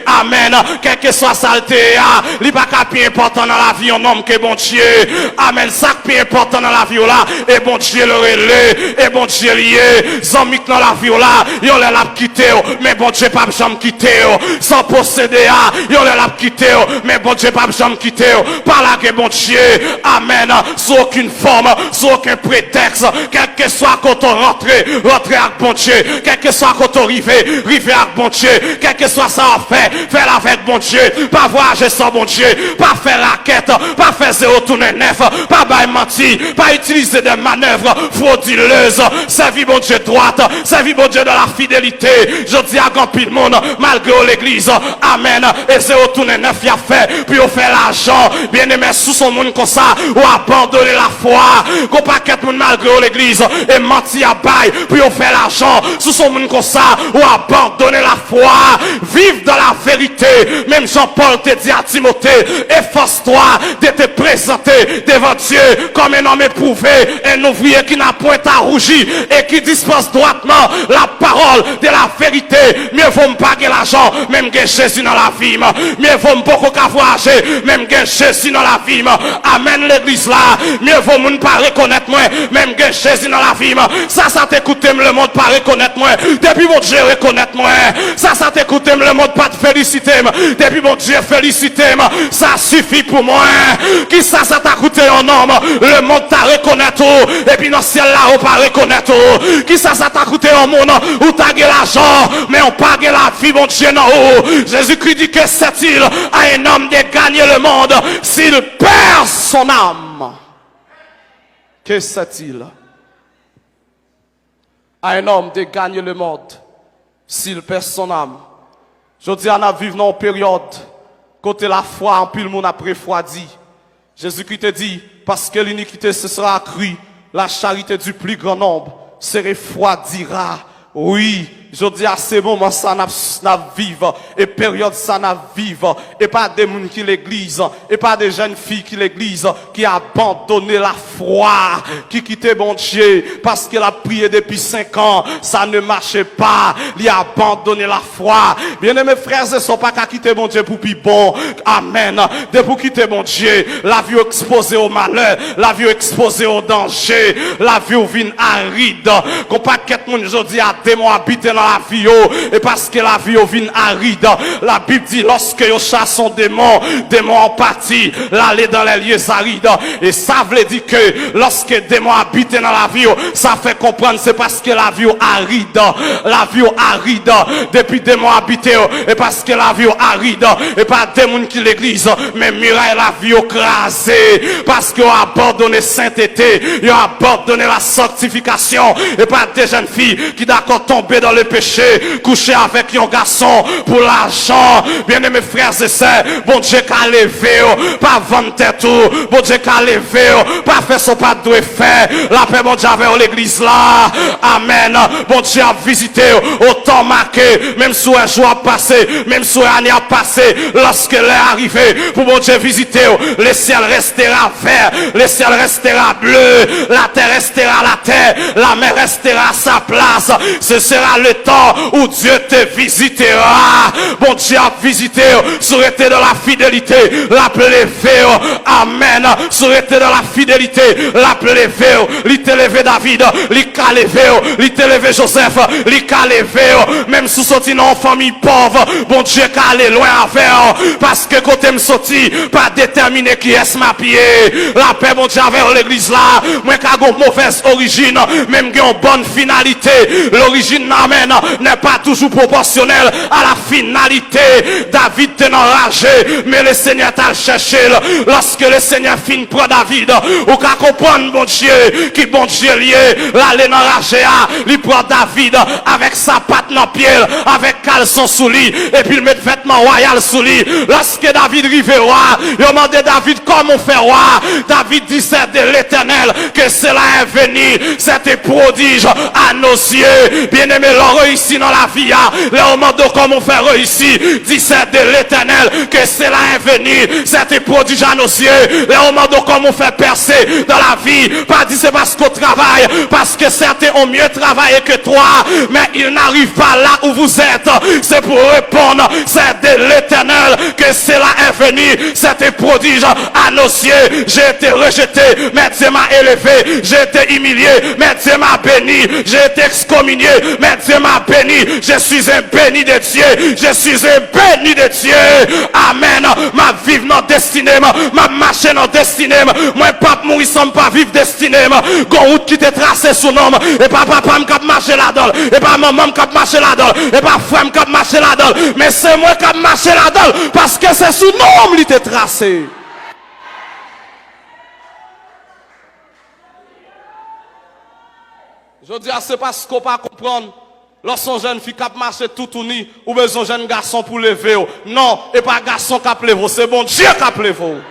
Amen. Quel que soit saleté, li pas plus important dans la vie un homme que bon Dieu. Amen. Ça qui est important dans la vie là et bon Dieu le relais et bon Dieu lié. Zami dans la vie là, yon l'a quitté mais bon Dieu pas jamais quitté. Sans posséder, yon l'a quitté mais bon Dieu pas jamais quitté. Par là que bon Dieu. Amen. Sous aucune forme, sous aucun prétexte, quel que soit quand on rentre avec bon Dieu, quel que soit quand on arrive avec bon Dieu, quel que soit ça on fait avec bon Dieu, pas voyager sans bon Dieu, pas faire raquette, pas faire zéro tourner neuf, pas bailler menti, pas utiliser des manœuvres frauduleuses, servir bon Dieu droite, servir bon Dieu dans la fidélité. Je dis à grand pile monde, malgré l'église, amen, et zéro tourner neuf y a fait, puis on fait l'argent, bien aimé sous son monde comme ça, ou abandonner la foi, qu'on paquet monde malgré l'église, et menti à bail, puis on fait l'argent, sous son monde comme ça, ou abandonner la foi, vive dans la vérité. Même Jean-Paul te dit à Timothée, efforce-toi de te présenter devant Dieu comme un homme éprouvé, un ouvrier qui n'a point à rougir et qui dispose droitement la parole de la vérité. Mieux vaut me paguer l'argent, même que Jésus dans la vie. Mieux vaut me beaucoup qu'à voyager, même que Jésus dans la vie. Amen l'église là. Mieux vaut me pas reconnaître moi, même que Jésus dans la vie. Ça t'écoute le monde pas reconnaître moi. Depuis mon Dieu reconnaître moi. Ça t'écoute le monde pas te féliciter. Depuis mon Dieu féliciter. Ça suffit pour moi. Qui ça t'a coûté un homme. Le monde t'a reconnaître. Et puis dans le ciel là on pas reconnaître. Qui ça t'a coûté un monde où t'as gagné l'argent. Mais on pas gagné la vie mon Dieu non haut. Jésus-Christ dit que c'est-il à un homme de gagner le monde s'il perd son âme. Que c'est-il à un homme de gagner le monde s'il perd son âme? Je dis à nous vivre dans une période côté la foi en pile monde a refroidi. Jésus-Christ te dit parce que l'iniquité se sera accrue, la charité du plus grand nombre se refroidira. Oui, je dis à ces moments ça n'a vivre et période ça n'a vivre et pas des gens qui l'église et pas des jeunes filles qui l'église qui a abandonné la foi, qui quittait bon Dieu parce qu'elle a prié depuis 5 ans, ça ne marchait pas, il a abandonné la foi. Bien-aimés frères et sœurs, pas qu'à quitter bon Dieu pour plus bon. Amen. De pour quitter bon Dieu, la vie exposée au malheur, la vie exposée au danger, la vie vient aride. Qu'on pas qu'être monde aujourd'hui à démon habiter dans la vie et parce que la vie vient aride. La Bible dit lorsque yo chasse un démon, démon en partie, l'aller dans les lieux arides. Et ça veut dire que lorsque démon habite dans la vie, ça fait comprendre c'est parce que la vie aride. La vie aride depuis démon habite et parce que la vie aride et pas démon qui l'église mais muraille la vie écrasée parce qu'ils ont abandonné sainteté, ils ont abandonné la sanctification et pas des jeunes filles qui d'accord tomber dans le péché, coucher avec un garçon pour l'argent. Bien aimés frères et sœurs, bon Dieu qu'a levé, pas vendre tête tout, bon Dieu qu'a levé, pas faire son pas doit faire. La paix bon Dieu avec l'église là. Amen. Bon Dieu a visité autant marqué, même sous un jour a passé, même sous un année a passé, lorsque l'est arrivé pour bon Dieu visiter, le ciel restera vert, le ciel restera bleu, la terre restera la terre, la mer restera à sa place. Ce sera le temps où Dieu te visitera. Bon Dieu a visité, serait-il dans la fidélité, l'appelé Féo. Amen. Serait-il dans la fidélité, l'appelé Féo. Il t'a levé David, il t'a levé, il t'a levé Joseph, il t'a levé. Même sous sorti dans une famille pauvre, bon Dieu qu'a allé loin avec. Parce que côté me sorti, pas déterminé qui est ma pied. La paix, bon Dieu, avec l'église là, moi qu'a une mauvaise origine, même qui a une bonne finalité. L'origine n'amène n'est pas toujours proportionnelle à la finalité. David t'est enragé, mais le Seigneur t'a cherché. Lorsque le Seigneur finit pour David, ou qu'à comprendre bon Dieu, qui bon Dieu lié, l'aller enragé, il prend David avec sa patte dans pied, avec caleçon sous lui, et puis il met vêtements royal sous lui. Lorsque David rive roi, il demande David comment faire roi. David dit c'est de l'Éternel que cela est venu, c'était prodige à nos yeux. Bien aimé, l'on réussit dans la vie, le demande comment faire réussi. Dis c'est de l'Éternel que cela est venu. C'était prodige à nos yeux. Les moments de comment on fait percer dans la vie. Pas dit c'est parce qu'on travaille. Parce que certains ont mieux travaillé que toi. Mais ils n'arrivent pas là où vous êtes. C'est pour répondre. C'est de l'Éternel que cela est venu. C'était prodige à nos yeux. J'ai été rejeté. Mais Dieu m'a élevé. J'ai été humilié. Mais Dieu m'a béni. J'ai été excommunié. Mais Dieu m'a béni. Je suis un béni de Dieu. Je suis un béni de Dieu. Amen. Ma vivre dans destinée. Ma marcher dans destinée. Moi, pas mourir sans pas vivre destinée. Gon route qui te tracé sous nom. Et pas papa qui marcher là-dedans. Et pas maman qui marcher là-dedans. Et pas frère qui marcher là-dedans. Mais c'est moi qui marcher là-dedans. Parce que c'est sous nom qui te tracé. Je dis, c'est parce qu'on ne peut pas comprendre. Lorsqu'on jeune fille qui marche tout uni, ou besoin jeune garçon pour lever. Non, et pas garçon qui levé, c'est bon Dieu qui levé.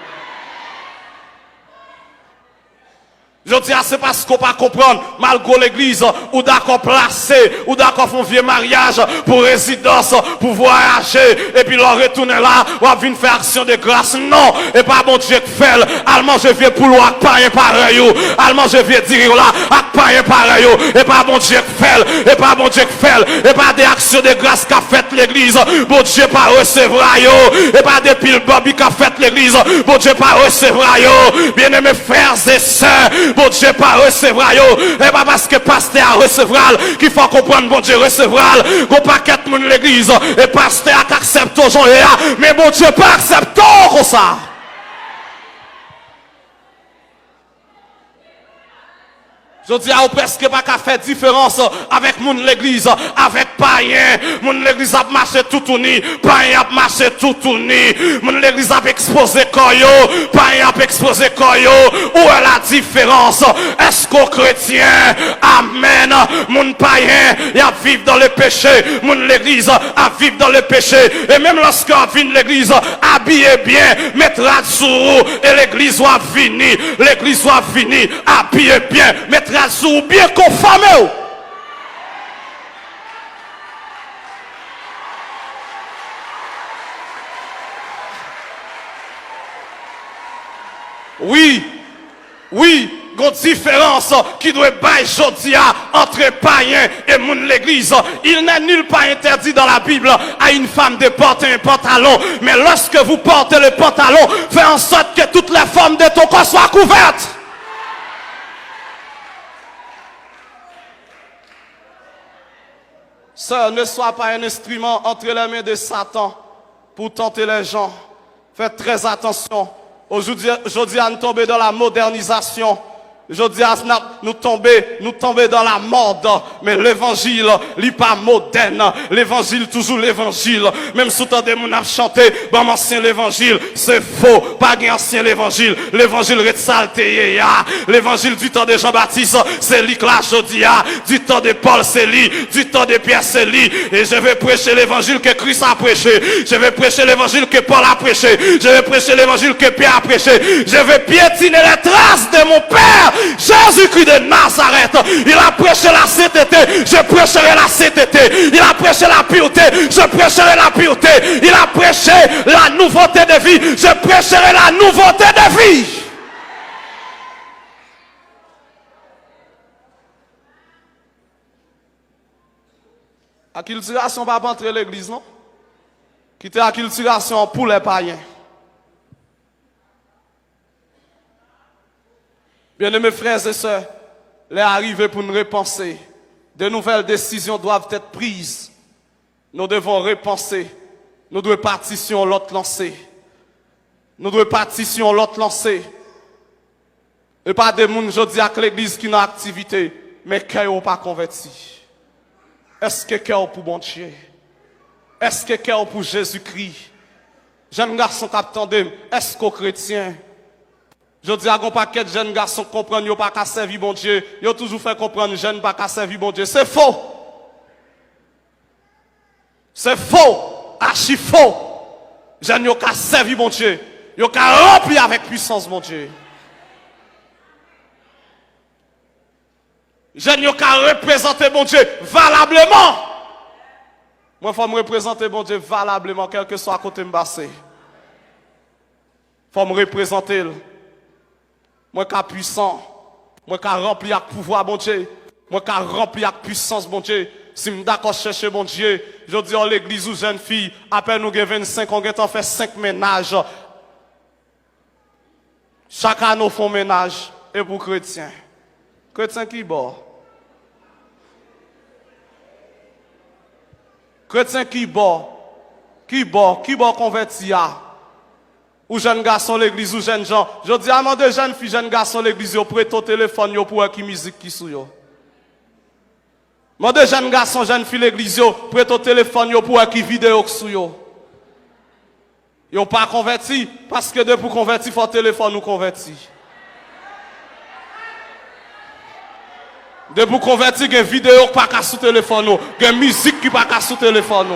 Je dis, c'est parce qu'on ne peut pas comprendre, malgré l'église, ou d'accord placé, ou d'accord font vieux mariage, pour résidence, pour voyager, et puis leur retourner là, ou à venir faire action de grâce. Non, et pas bon Dieu qui fait. Allemand, je viens pour l'ouac, pas un pareil. Allemand, je viens dire là, ak pas un pareil. Et pas bon Dieu qui fait, et pas bon Dieu qui fait, et pas des actions de grâce qu'a fait l'église. Bon Dieu pas recevoir yo, et pas des piles Bobby qu'a fait l'église. Bon Dieu pas recevoir yo, bien aimés frères et sœurs. Bon Dieu pas recevoir yo. Et pas parce que pasteur a recevoir qu'il faut comprendre bon Dieu recevoir. Go paquet moun l'église et pasteur accepte aujourd'hui. Mais bon Dieu pas accepte comme ça. Je dis à presque pas qu'à faire différence avec moun l'église, avec païen. Moun l'église a marché tout uni, païen a marché tout uni. Moun l'église a exposé koyo, païen a exposé koyo. Où est la différence? Est-ce qu'au chrétien, amen, moun païen, il a vivre dans le péché, moun l'église a vivre dans le péché. Et même lorsqu'on vient l'église, habillez bien, mettra sous et l'église va finir, l'église va finir, habillez bien, mettra sous bien conformé. Oui, oui, il y a une différence qui doit être entre païens et moun l'église. Il n'est nulle part interdit dans la Bible à une femme de porter un pantalon. Mais lorsque vous portez le pantalon, faites en sorte que toutes les formes de ton corps soient couvertes. Sœur, ne sois pas un instrument entre les mains de Satan pour tenter les gens. Faites très attention. Aujourd'hui, nous tombons dans la modernisation. Aujourd'hui, nous tombons dans la mode. Mais l'évangile, n'est pas moderne. L'évangile, toujours l'évangile. Même si vous avez chanté, bon, ancien l'évangile, c'est faux. Pas ancien l'évangile. L'évangile salté. L'évangile du temps de Jean-Baptiste, c'est lui que là, aujourd'hui. Du temps de Paul, c'est lui. Du temps de Pierre, c'est lui. Et je vais prêcher l'évangile que Christ a prêché. Je vais prêcher l'évangile que Paul a prêché. Je vais prêcher l'évangile que Pierre a prêché. Je vais piétiner les traces de mon Père. Jésus-Christ de Nazareth, il a prêché la sainteté, je prêcherai la sainteté. Il a prêché la pureté, je prêcherai la pureté. Il a prêché la nouveauté de vie, je prêcherai la nouveauté de vie. Acculturation pas entrer l'église, non? Qui était acculturation pour les païens. Bien-aimés frères et sœurs, l'est arrivé pour nous repenser. De nouvelles décisions doivent être prises. Nous devons repenser. Nous devons partir sur l'autre lancé. Nous devons partir sur l'autre lancé. Et pas des gens, je dis à l'église qui n'a activité, mais qui n'ont pas converti. Est-ce que cœur pour bon Dieu? Est-ce que cœur pour Jésus-Christ? Jeune garçon qui attendent, est-ce qu'aux chrétiens? Je dis à un paquet de jeunes garçons qui comprennent qu'ils n'ont pas qu'à servir bon Dieu. Ils ont toujours fait comprendre que jeunes n'ont pas qu'à servir bon Dieu. C'est faux. C'est faux. Archi faux. Jeunes n'ont qu'à servir bon Dieu. Ils n'ont qu'à remplir avec puissance mon Dieu. Jeunes n'ont qu'à représenter bon Dieu valablement. Moi, il faut me représenter, bon Dieu, valablement, quel que soit à côté de me. Il faut me représenter. Moi, qui suis puissant. Moi, qui suis rempli avec pouvoir, bon Dieu. Moi, qui suis rempli avec puissance, bon Dieu. Si je suis d'accord chercher, bon Dieu, je dis à l'église ou jeune fille, après nous avons 25, on a fait 5 ménages. Chaque année, nous faisons ménage. Et pour chrétiens. Chrétiens qui bon? Chrétien qui bon? Qui bon converti à? Ou jeune garçon l'église ou jeune gens. Je dis à moi de jeunes filles, jeunes garçons l'église, yo prêt au téléphone yo pour qui musique qui sou yo. Moi de jeunes garçons, jeunes filles l'église yo prêt au téléphone yo pour qui vidéo qui sou yo. Yo pas converti parce que de pour convertir faut téléphone nous converti. De pour convertir une vidéo qui pas qu'à sous téléphone, une musique qui pas qu'à sous téléphone.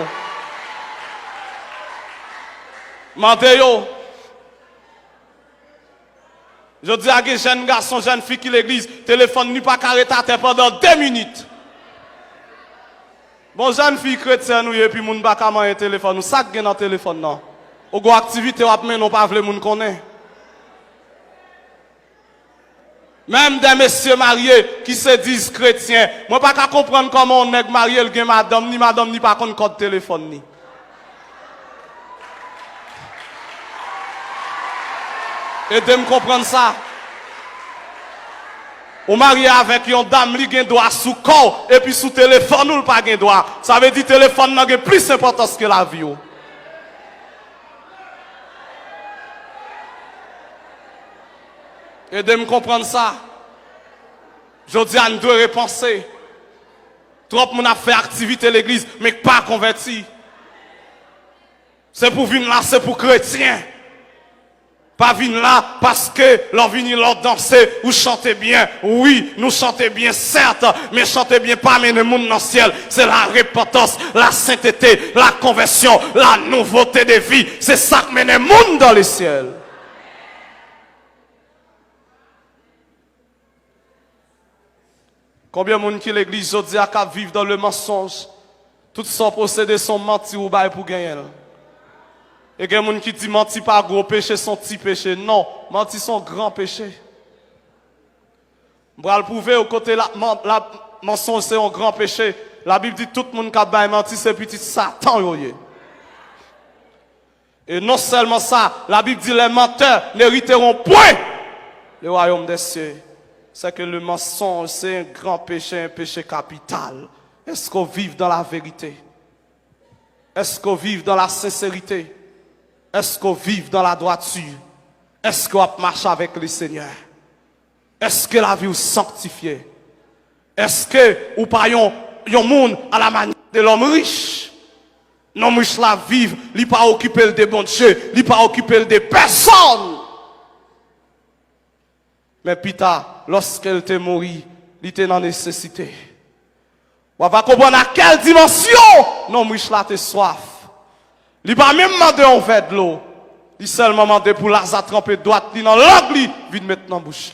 Mandez-yo. Je dis à des jeunes garçons, jeunes filles qui l'église, téléphone n'est pas carré à terre pendant 2 minutes. Bon, jeunes filles chrétiennes, et puis moun baka man un téléphone, nous ça gen dans téléphone non. Ou go activité ou mais non pas vle moun connaît. Même des messieurs mariés qui se disent chrétiens, moi pas qu'à comprendre comment on est marié le gen madame ni pas connaît code téléphone ni. Aidez-moi comprendre ça. Ou marié avec une dame qui a un doigt sous corps et puis sous téléphone ou pas un doigt. Ça veut dire que le téléphone n'a plus d'importance que la vie. Aidez-moi comprendre ça. Je dis à nous deux repenser. Trop de monde a fait activité à l'église, mais pas converti. C'est pour venir là, c'est pour chrétiens. Pas venir là parce que l'on vient là danser ou chanter bien. Oui, nous chantons bien, certes, mais chanter bien pas mais le monde dans le ciel. C'est la repentance, la sainteté, la conversion, la nouveauté de vie. C'est ça qui mène le monde dans le ciel. Combien de monde qui l'église aujourd'hui a qu'à vivre dans le mensonge? Tout son procédé sont menti ou bail pour gagner. Et il y a des gens qui disent menti pas gros péché, son petit péché. Non, menti son grand péché. Je vais le prouver au côté la mensonge c'est un grand péché. La Bible dit tout le monde qui a menti c'est petit Satan. Et non seulement ça, la Bible dit les menteurs n'hériteront point le royaume des cieux. C'est que le mensonge c'est un grand péché, un péché capital. Est-ce qu'on vive dans la vérité? Est-ce qu'on vive dans la sincérité? Est-ce qu'on vive dans la droiture? Est-ce qu'on marche avec le Seigneur? Est-ce que la vie est sanctifiée? Est-ce que ou pas yon monde à la manière de l'homme riche? L'homme riche la vive, il pas occupé des bons dieux, il pas occupé des personnes. Mais Pita, lorsqu'elle était morte, il était dans la nécessité. On va comprendre à quelle dimension l'homme riche la te soif. Il n'a pas même demandé un verre de l'eau. Il seulement demandé pour Lazare tremper droite, il dans l'angle, vite maintenant bouche.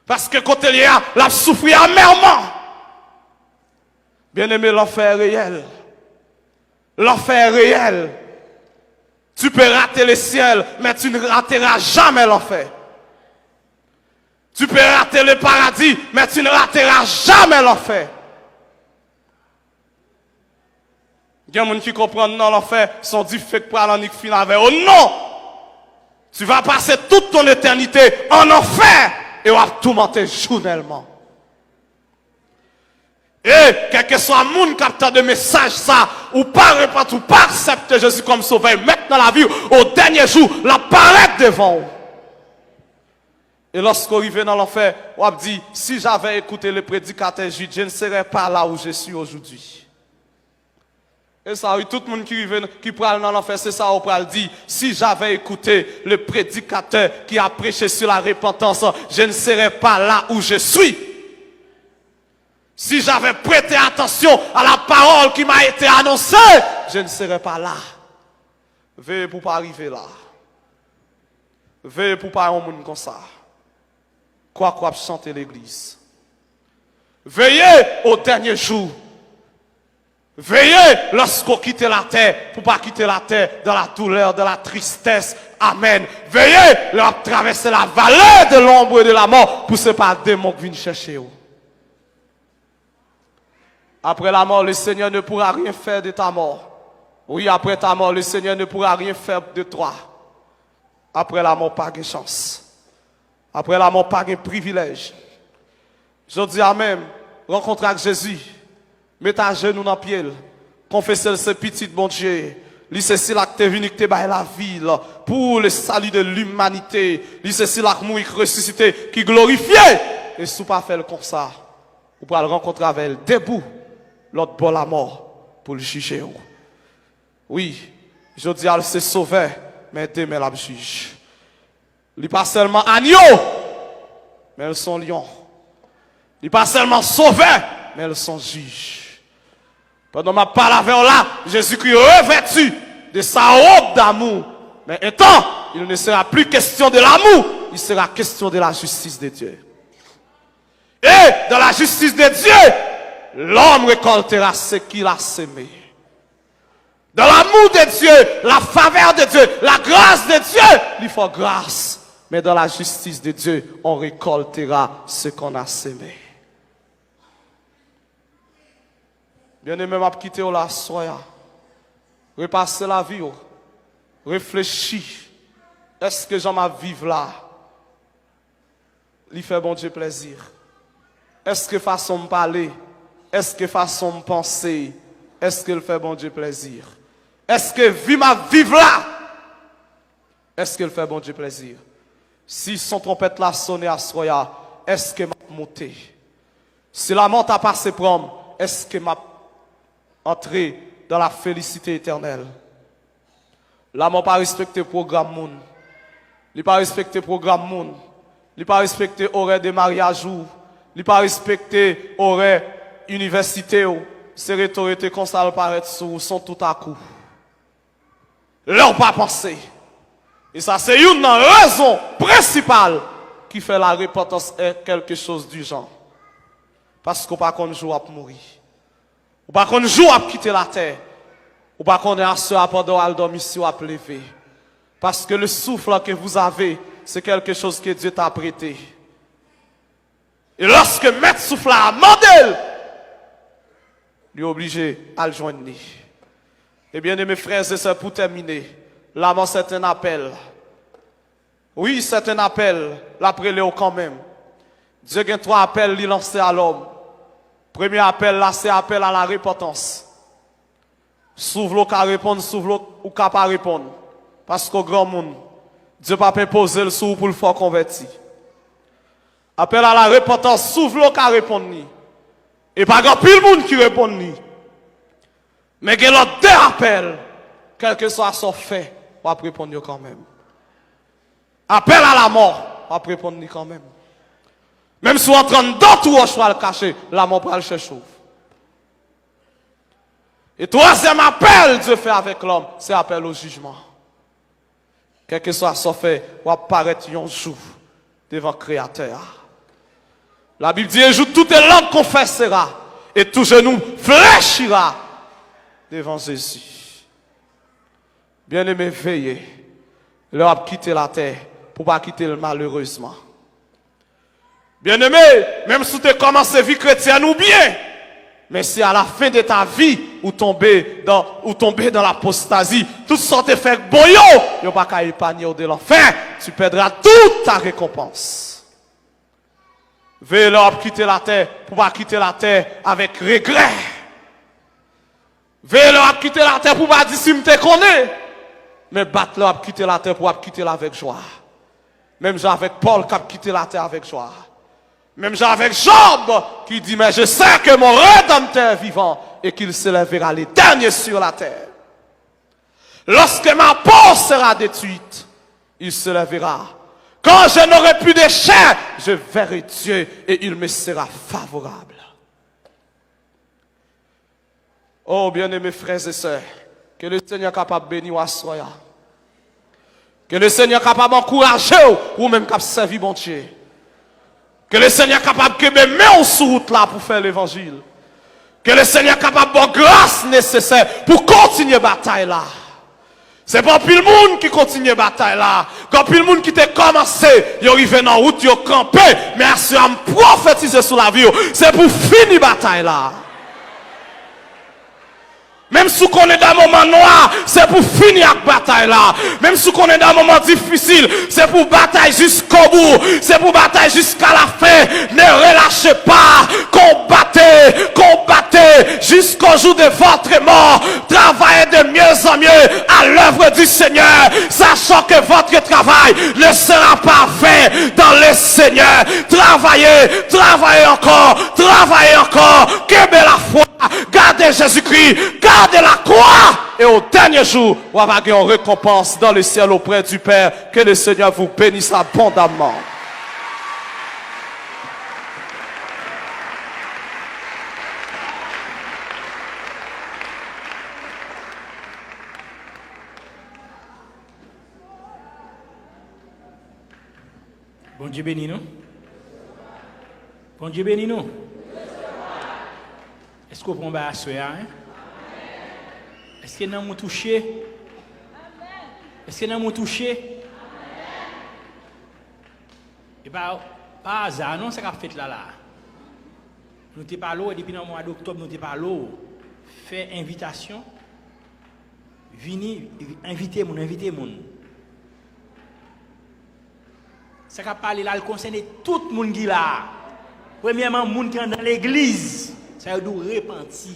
Parce que quand il y a, la souffrir amèrement. Bien aimé, l'enfer est réel. L'enfer est réel. Tu peux rater le ciel, mais tu ne rateras jamais l'enfer. Tu peux rater le paradis, mais tu ne rateras jamais l'enfer. Il y a des gens qui comprennent dans l'enfer, sont différents pour aller en fin avec. Oh non! Tu vas passer toute ton éternité en enfer et on va tout monter journellement. Et quel que soit le monde qui a de message, ça, ou pas répondre, ou pas accepter Jésus comme sauveur, mettre dans la vie, au dernier jour, la paraître devant vous. Et lorsqu'on arrive dans l'enfer, on dit, si j'avais écouté le prédicateur juif, je ne serais pas là où je suis aujourd'hui. Et ça, oui, tout le monde qui parle dans l'enfer, c'est ça, on parle dire, si j'avais écouté le prédicateur qui a prêché sur la repentance, je ne serais pas là où je suis. Si j'avais prêté attention à la parole qui m'a été annoncée, je ne serais pas là. Veuillez pour pas arriver là. Veuillez pour pas un monde comme ça. Quoi chanter l'église. Veillez au dernier jour. Veillez lorsqu'on quitte la terre, pour pas quitter la terre dans la douleur, dans la tristesse. Amen. Veillez leur traverser la vallée de l'ombre et de la mort, pour ce pas démon qui vient chercher vous. Après la mort, le Seigneur ne pourra rien faire de ta mort. Oui, après ta mort, le Seigneur ne pourra rien faire de toi. Après la mort, pas de chance. Après la mort, pas de privilège. Je dis Amen. Rencontre avec Jésus. Mettez à genoux dans le pied. Confessez ce petit bon Dieu. Lui, c'est si là que t'es venu, que t'es baillé la vie, là, pour le salut de l'humanité. Lui, c'est si là que mourir, ressuscité, qui glorifié. Et si vous pas faire comme ça, vous pourrez le rencontrer avec elle, debout, l'autre bord la mort, pour le juger. Oui, je dis à c'est sauvé, mais demain la juge. Il n'est pas seulement agneau, mais ils sont lions. Il n'est pas seulement sauvé, mais ils sont juges. Pendant ma parole là, Jésus-Christ revêtu de sa robe d'amour. Mais étant, il ne sera plus question de l'amour, il sera question de la justice de Dieu. Et dans la justice de Dieu, l'homme récoltera ce qu'il a semé. Dans l'amour de Dieu, la faveur de Dieu, la grâce de Dieu, il faut grâce. Mais dans la justice de Dieu, on récoltera ce qu'on a semé. Bien-aimé, m'a quitté la soya. Repasser la vie. Réfléchis. Est-ce que j'en m'a vivre là? Il fait bon Dieu plaisir. Est-ce que façon de parler? Est-ce que façon de penser? Est-ce que le fait bon Dieu plaisir? Est-ce que vie ma vivre là? Est-ce que le fait bon Dieu plaisir? Si son trompette l'a sonné à soya, est-ce que m'a monté? Si la monte a passé prom, est-ce que m'a entrer dans la félicité éternelle? Là, mon pas respecté le programme moun. Il pas respecté le programme moun. Il pas respecté horaire de mariage ou. Il pas respecté horaire université ou. Ces rhétoriques comme ça paraître sous sont tout à coup. Leur pas pensé. Et ça c'est une raison principale qui fait la repentance est quelque chose du genre. Parce qu'on pas qu'on joue à mourir. Ou pas qu'on joue à quitter la terre. Ou pas qu'on est à ce pendant à dormir ici ou à lever. Parce que le souffle que vous avez, c'est quelque chose que Dieu t'a prêté. Et lorsque maître souffle a mandé, il est obligé à le joindre. Et bien, mes frères et sœurs, pour terminer, là, c'est un appel. Oui, c'est un appel. L'appel quand même. Dieu a 3 appels il lancé à l'homme. Premier appel là, c'est appel à la repentance. S'ouvre l'eau qu'à répondre, s'ouvre l'eau ou qu'à pas répondre. Parce qu'au grand monde, Dieu pas poser le sou pour le faire convertir. Appel à la repentance, s'ouvre l'eau qu'à répondre. Et pas grand pile monde qui répond ni. Mais il y a l'autre 2 appels, quel que soit son fait, on va répondre quand même. Appel à la mort, on va répondre quand même. Même si on est en train d'autres choix le cacher, la mort va le chercher. Et 3e appel Dieu fait avec l'homme, c'est appel au jugement. Quel que soit son fait, on va apparaître un jour devant le Créateur. La Bible dit un jour, toute langue confessera et tout genou fléchira devant Jésus. Bien-aimé, veillez. Leur a quitté la terre pour ne pas quitter le malheureusement. Bien-aimé, même si tu commences à vie chrétienne ou bien, mais si à la fin de ta vie, ou tomber dans l'apostasie, tout sorte de faire boyo, il n'y a pas qu'à épargner de l'enfer, tu perdras toute ta récompense. Veillez leur quitter la terre pour ne pas quitter la terre avec regret. Veillez leur quitter la terre pour ne pas dire si je te connais. Mais battre leur quitter la terre pour quitter la avec joie. Même avec Paul qui a quitté la terre avec joie. Même avec Job qui dit, mais je sais que mon Rédempteur est vivant et qu'il se lèvera les derniers sur la terre. Lorsque ma peau sera détruite, il se lèvera. Quand je n'aurai plus de chair, je verrai Dieu et il me sera favorable. Oh, bien-aimés frères et sœurs, que le Seigneur est capable de bénir à soi. Que le Seigneur est capable d'encourager ou même capable de servir bon Dieu. Que le Seigneur est capable de mettre en route là pour faire l'évangile. Que le Seigneur est capable de grâce nécessaire pour continuer la bataille là. C'est pas plus le monde qui continue la bataille là. Quand plus le monde qui t'a commencé, il arrive dans la route, il campé, mais c'est à me prophétiser sur la vie. C'est pour finir la bataille là. Même si on est dans un moment noir, c'est pour finir la bataille là. Même si on est dans un moment difficile, c'est pour bataille jusqu'au bout. C'est pour bataille jusqu'à la fin. Ne relâchez pas. Combattez jusqu'au jour de votre mort. Travaillez de mieux en mieux à l'œuvre du Seigneur, sachant que votre travail ne sera pas fait dans le Seigneur. Travaillez encore. Que la foi. Gardez Jésus-Christ, gardez la croix. Et au dernier jour, on va avoir une récompense dans le ciel auprès du Père. Que le Seigneur vous bénisse abondamment. Bon Dieu bénis nous. Bon Dieu bénis nous. Est-ce qu'on prend à soi, hein? Est-ce que nous avons touché? Est-ce que nous avons touché? Et pas hasard, non, c'est qu'a fait là. Nous t'es pas là, et depuis le mois d'octobre, nous t'es pas là. Fait invitation. Venez, invitez mon. Ça qu'a parlé là, le concerne tout le monde qui est là. Premièrement, le monde qui est dans l'église. Ça doit repentir.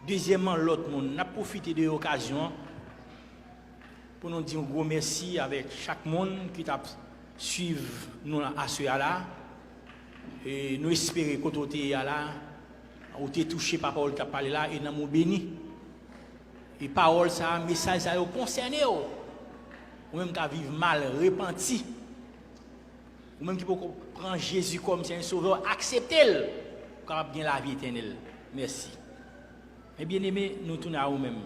Deuxièmement, l'autre monde, n'a profité de l'occasion pour nous dire un gros merci avec chaque monde qui t'a suivi nous à ce là. Et nous espérons que tu es là, ou tu es touché par la parole qui a parlé là, et nous avons béni. Et parole, ça, message, ça a concerné. Ou même qui a vécu mal, repenti. Ou même qui peut prendre Jésus comme un sauveur, accepter-le, car bien la vie éternelle. Merci. Et bien aimé, nous tournons à vous-même.